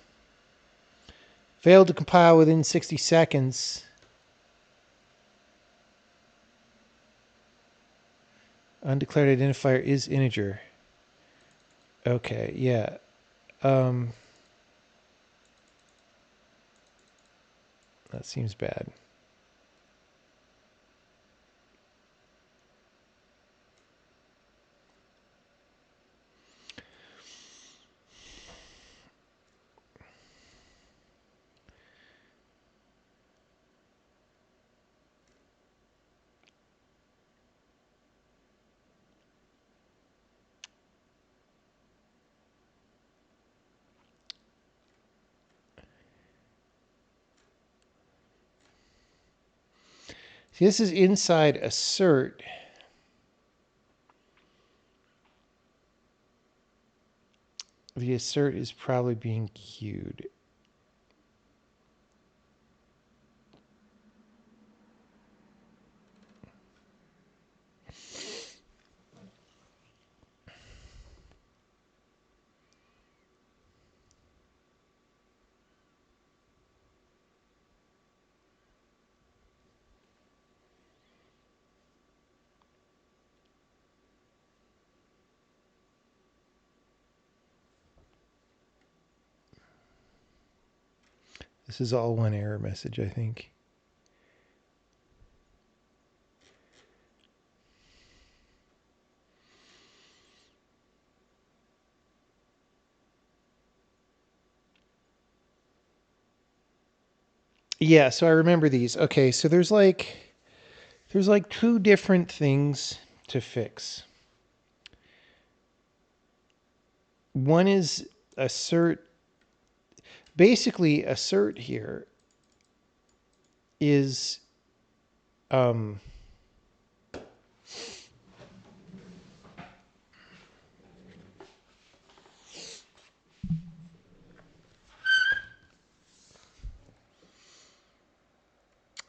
Failed to compile within 60 seconds. Undeclared identifier is integer. Okay, yeah. That seems bad. See, this is inside assert. The assert is probably being queued. This is all one error message, I think. Yeah, so I remember these. Okay, so there's like two different things to fix. One is assert. Basically, assert here is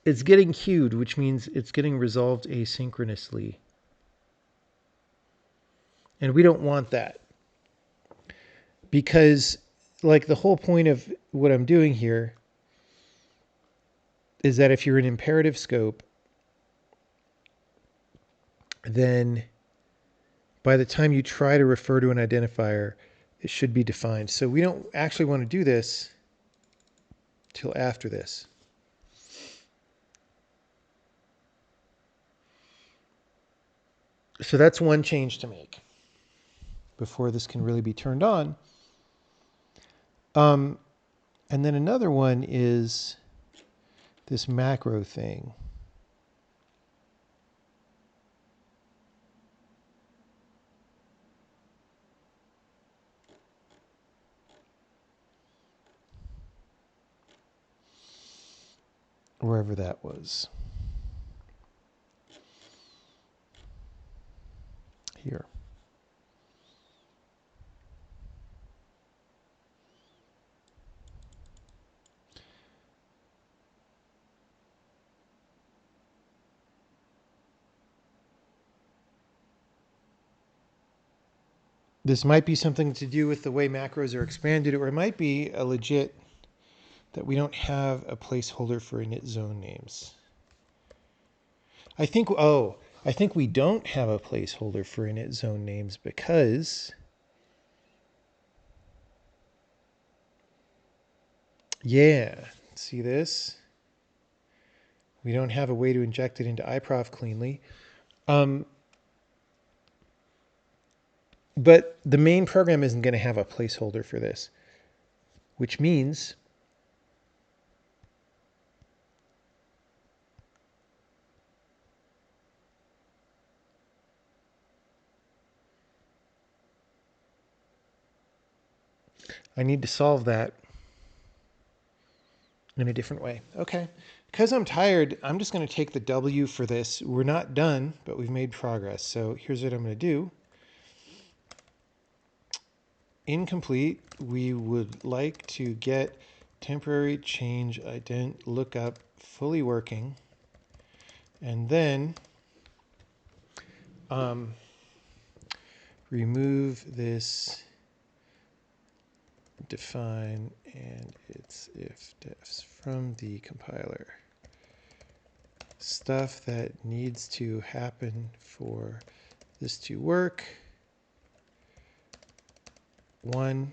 it's getting queued, which means it's getting resolved asynchronously. And we don't want that. Because like the whole point of what I'm doing here is that if you're in imperative scope, then by the time you try to refer to an identifier, it should be defined. So we don't actually want to do this till after this. So that's one change to make before this can really be turned on. And then another one is this macro thing. Wherever that was. Here. This might be something to do with the way macros are expanded, or it might be a legit that we don't have a placeholder for init zone names. I think we don't have a placeholder for init zone names because see this? We don't have a way to inject it into iProf cleanly. But the main program isn't going to have a placeholder for this, which means I need to solve that in a different way. Okay. Because I'm tired, I'm just going to take the W for this. We're not done, but we've made progress. So here's what I'm going to do. incomplete. We would like to get temporary change ident lookup fully working, and then remove this define and its if defs from the compiler. Stuff that needs to happen for this to work. 1,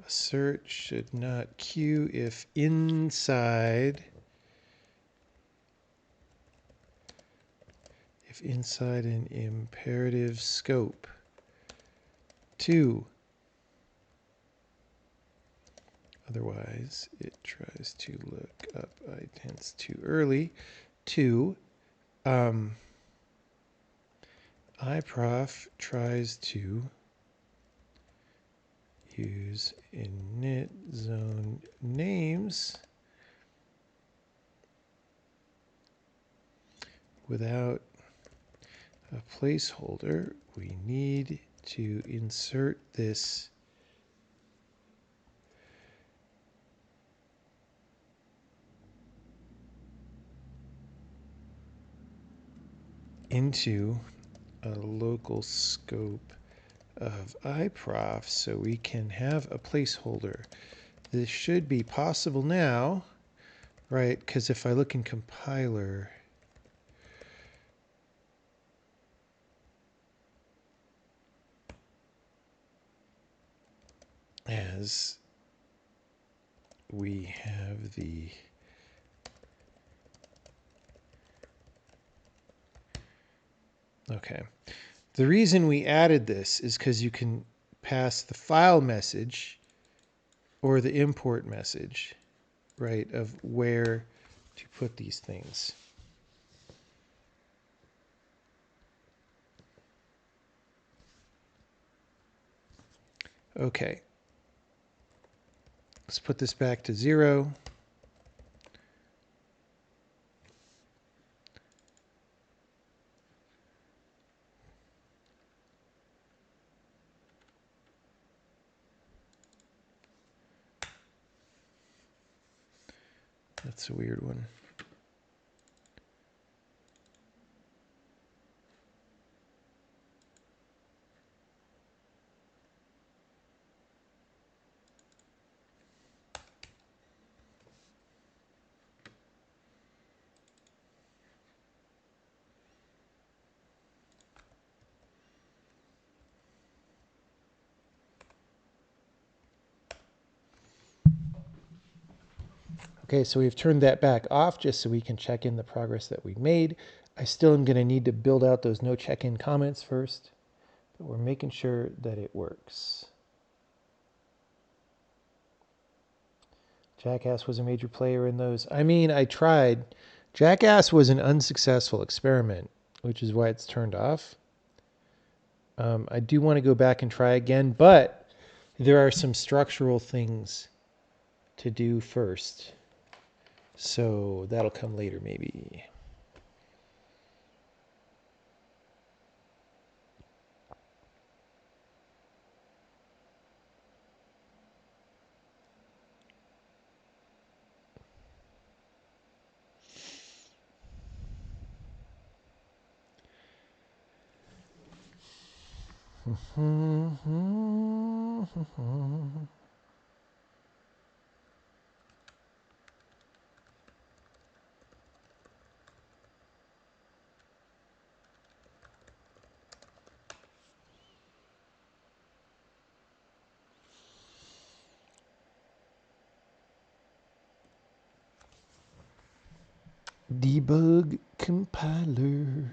assert should not queue if inside an imperative scope. 2, otherwise it tries to look up idents too early. 2, iprof tries to use init zone names without a placeholder. We need to insert this into a local scope of iprof so we can have a placeholder. This should be possible now, right? Because if I look in compiler, as we have the okay. The reason we added this is because you can pass the file message or the import message, right, of where to put these things. Okay. Let's put this back to 0. That's a weird one. Okay, so we've turned that back off just so we can check in the progress that we made. I still am going to need to build out those no check-in comments first, but we're making sure that it works. Jackass was a major player in those. I mean, I tried. Jackass was an unsuccessful experiment, which is why it's turned off. I do want to go back and try again, but there are some structural things to do first. So that'll come later, maybe. Debug compiler.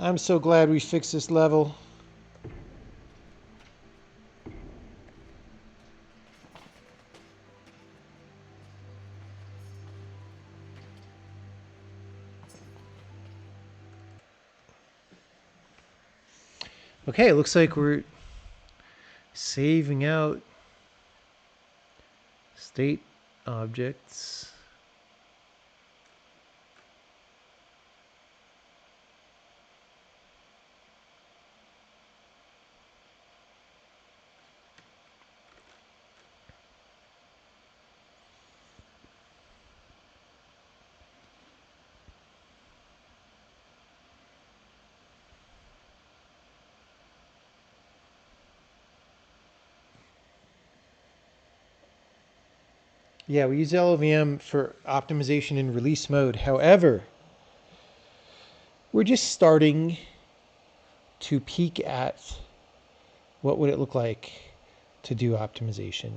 I'm so glad we fixed this level. Okay, it looks like we're saving out state objects. Yeah, we use LLVM for optimization in release mode. However, we're just starting to peek at what would it look like to do optimization.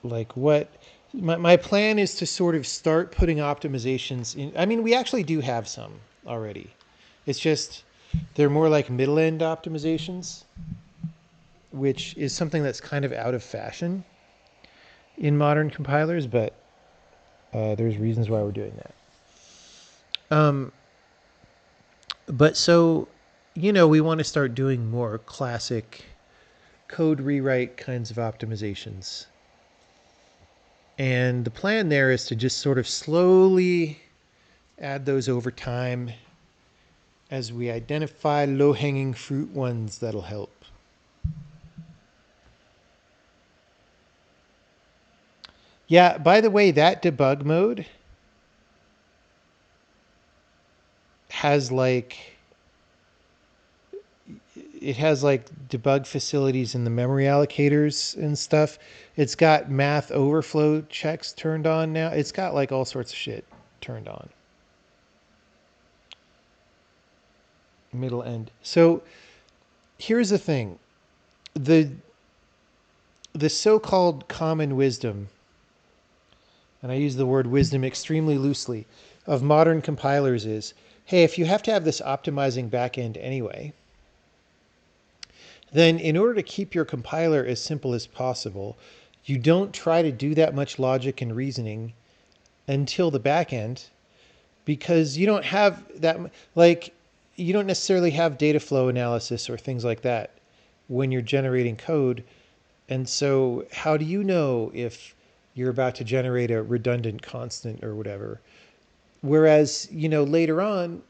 Like what my plan is to sort of start putting optimizations in. I mean, we actually do have some already. It's just they're more like middle end optimizations, which is something that's kind of out of fashion in modern compilers, but there's reasons why we're doing that. But so, we want to start doing more classic code rewrite kinds of optimizations. And the plan there is to just sort of slowly add those over time as we identify low-hanging fruit ones that'll help. Yeah, by the way, that debug mode has debug facilities in the memory allocators and stuff. It's got math overflow checks turned on now. It's got like all sorts of shit turned on. Middle end. So here's the thing. The so-called common wisdom, and I use the word wisdom extremely loosely, of modern compilers is, hey, if you have to have this optimizing backend anyway, then in order to keep your compiler as simple as possible, you don't try to do that much logic and reasoning until the backend, because you don't have that, you don't necessarily have data flow analysis or things like that when you're generating code. And so how do you know if you're about to generate a redundant constant or whatever? Whereas, later on,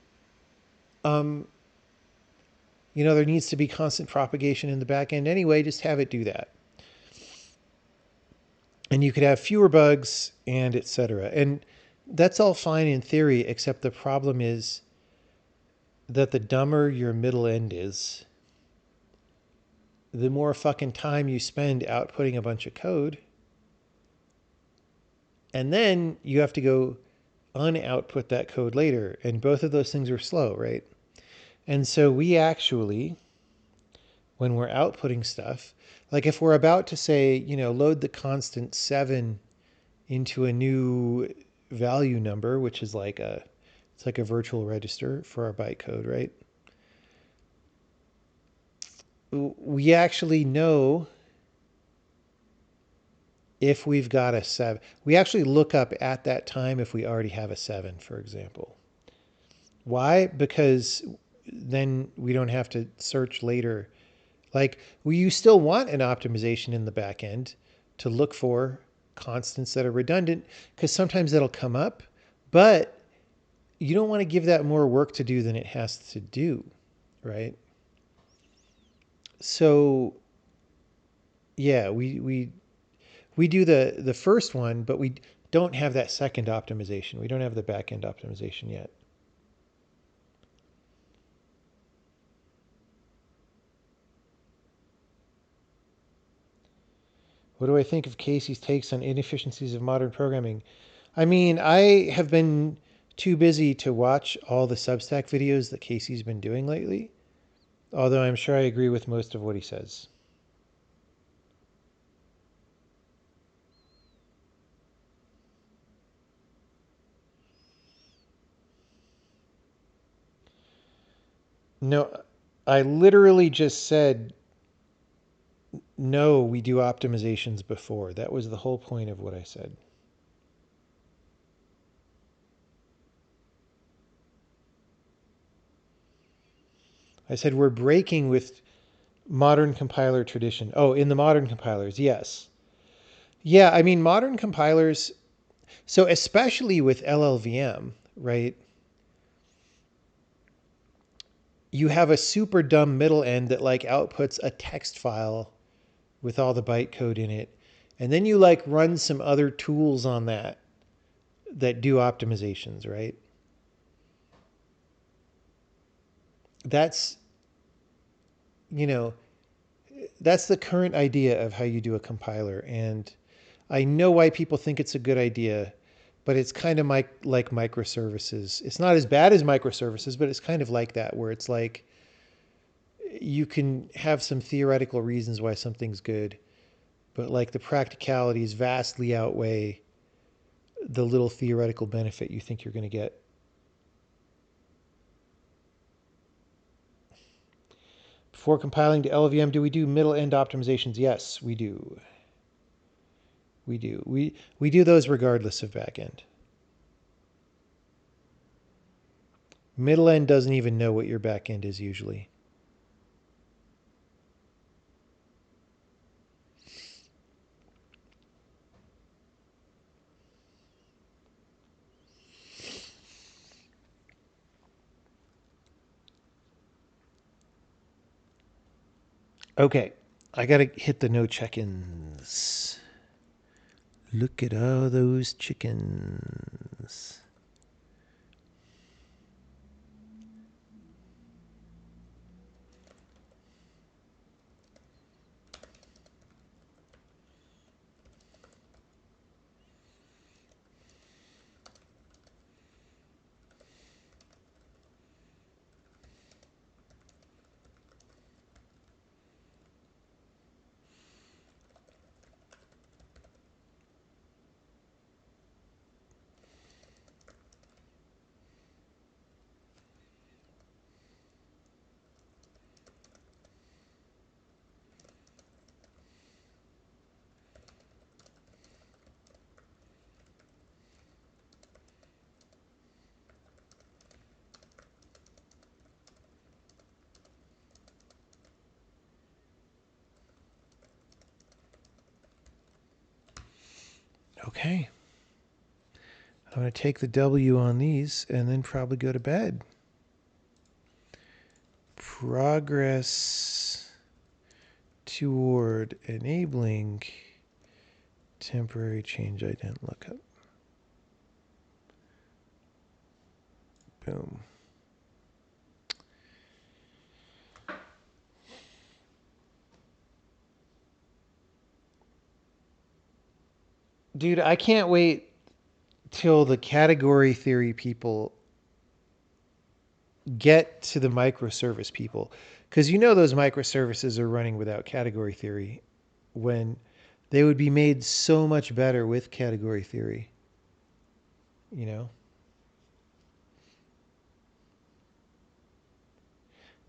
there needs to be constant propagation in the back end anyway, just have it do that. And you could have fewer bugs and et cetera. And that's all fine in theory, except the problem is that the dumber your middle end is, the more fucking time you spend outputting a bunch of code. And then you have to go unoutput that code later. And both of those things are slow, right? And so we actually, when we're outputting stuff, like if we're about to say, load the constant 7 into a new value number, which is it's like a virtual register for our bytecode, right? We actually know if we've got a 7. We actually look up at that time if we already have a 7, for example. Why? Because then we don't have to search later. You still want an optimization in the back end to look for constants that are redundant, because sometimes that'll come up, but you don't want to give that more work to do than it has to do, right? So yeah, we do the first one, but we don't have that second optimization. We don't have the back end optimization yet. What do I think of Casey's takes on inefficiencies of modern programming? I mean, I have been too busy to watch all the Substack videos that Casey's been doing lately, although I'm sure I agree with most of what he says. No, I literally just said no, we do optimizations before. That was the whole point of what I said. I said we're breaking with modern compiler tradition. Oh, in the modern compilers, yes. Yeah, I mean, modern compilers, so especially with LLVM, right? You have a super dumb middle end that like outputs a text file with all the bytecode in it. And then you like run some other tools on that that do optimizations, right? That's, you know, that's the current idea of how you do a compiler. And I know why people think it's a good idea, but it's kind of like microservices. It's not as bad as microservices, but it's kind of like that, where it's like you can have some theoretical reasons why something's good, but like the practicalities vastly outweigh the little theoretical benefit you think you're going to get. Before compiling to LVM, do we do middle end optimizations? Yes, we do. We do. We do those regardless of backend. Middle end doesn't even know what your backend is usually. Okay, I gotta hit the no check-ins. Look at all those chickens. Okay. I'm going to take the W on these and then probably go to bed. Progress toward enabling temporary change ident lookup. Boom. Dude, I can't wait till the category theory people get to the microservice people. Because you know those microservices are running without category theory when they would be made so much better with category theory, you know?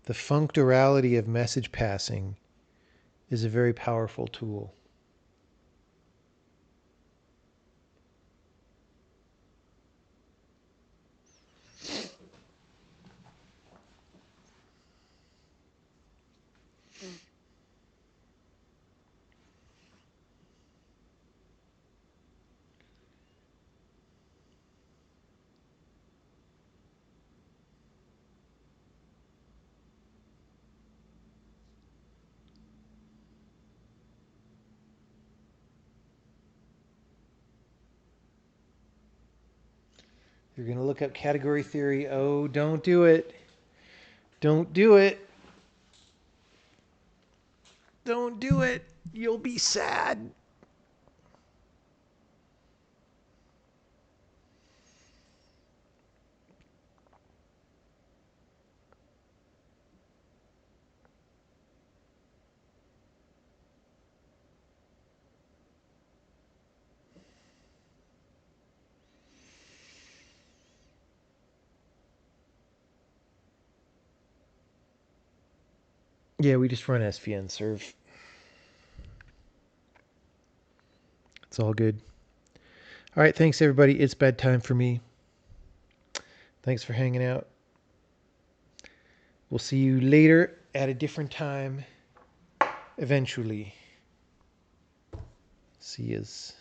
The functorality of message passing is a very powerful tool. You're going to look up category theory. Oh, don't do it. Don't do it. Don't do it. You'll be sad. Yeah, we just run SVN serve. It's all good. All right, thanks everybody. It's bedtime for me. Thanks for hanging out. We'll see you later at a different time eventually. See yous.